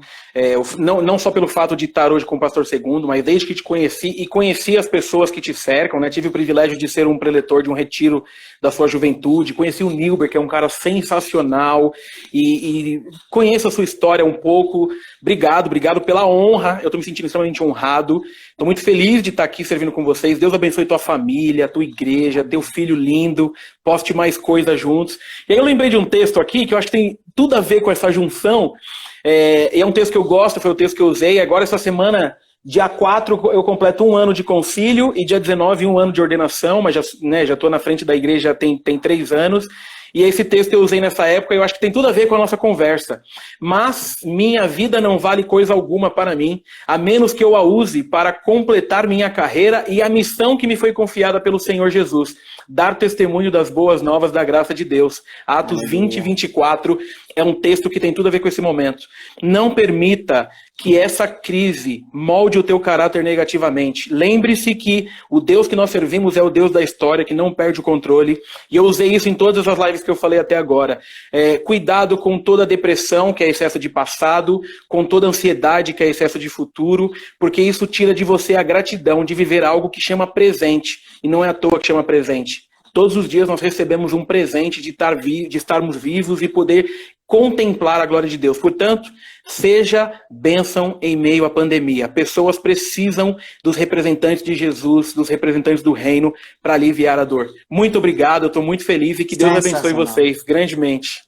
não só pelo fato de estar hoje com o Pastor Segundo, mas desde que te conheci e conheci as pessoas que te cercam, né, tive o privilégio de ser um preletor de um retiro da sua juventude, conheci o Nilber, que é um cara sensacional, e conheço a sua história um pouco, obrigado pela honra, eu estou me sentindo extremamente honrado, estou muito feliz de estar aqui servindo com vocês, Deus abençoe tua família, tua igreja, teu filho lindo, poste mais coisas juntos. E aí eu lembrei de um texto aqui que eu acho que tem tudo a ver com essa junção. É um texto que eu gosto, foi o texto que eu usei. Agora, essa semana, dia 4, eu completo 1 ano de concílio e dia 19, 1 ano de ordenação, mas já estou na frente da igreja tem 3 anos. E esse texto eu usei nessa época, eu acho que tem tudo a ver com a nossa conversa. Mas minha vida não vale coisa alguma para mim, a menos que eu a use para completar minha carreira e a missão que me foi confiada pelo Senhor Jesus. Dar testemunho das boas novas da graça de Deus. Atos 20 e 24 é um texto que tem tudo a ver com esse momento. Não permita que essa crise molde o teu caráter negativamente. Lembre-se que o Deus que nós servimos é o Deus da história, que não perde o controle. E eu usei isso em todas as lives que eu falei até agora. Cuidado com toda depressão, que é excesso de passado, com toda ansiedade, que é excesso de futuro, porque isso tira de você a gratidão de viver algo que chama presente. E não é à toa que chama presente. Todos os dias nós recebemos um presente de estarmos vivos e poder contemplar a glória de Deus. Portanto, seja bênção em meio à pandemia. Pessoas precisam dos representantes de Jesus, dos representantes do reino, para aliviar a dor. Muito obrigado, eu estou muito feliz e que Deus abençoe vocês grandemente.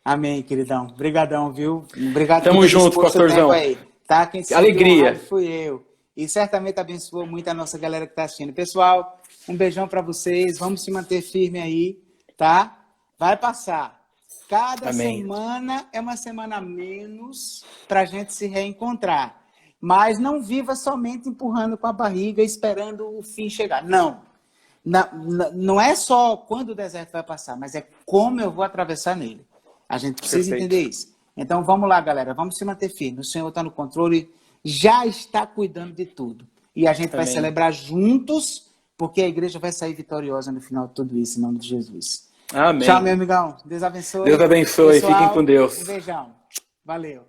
Amém, queridão. Obrigadão, viu? Obrigado. Tamo junto, pastorzão. Aí, tá? Quem alegria. Fui eu. E certamente abençoou muito a nossa galera que está assistindo. Pessoal, um beijão para vocês. Vamos se manter firme aí, tá? Vai passar. Cada Amém. semana é uma semana a menos para a gente se reencontrar. Mas não viva somente empurrando com a barriga, esperando o fim chegar. Não. Não é só quando o deserto vai passar, mas é como eu vou atravessar nele. A gente precisa entender isso. Então vamos lá, galera. Vamos se manter firme. O Senhor está no controle, já está cuidando de tudo. E a gente vai celebrar juntos, porque a igreja vai sair vitoriosa no final de tudo isso, em nome de Jesus. Amém. Tchau, meu amigão. Deus abençoe. Deus abençoe. Pessoal, fiquem com Deus. Um beijão. Valeu.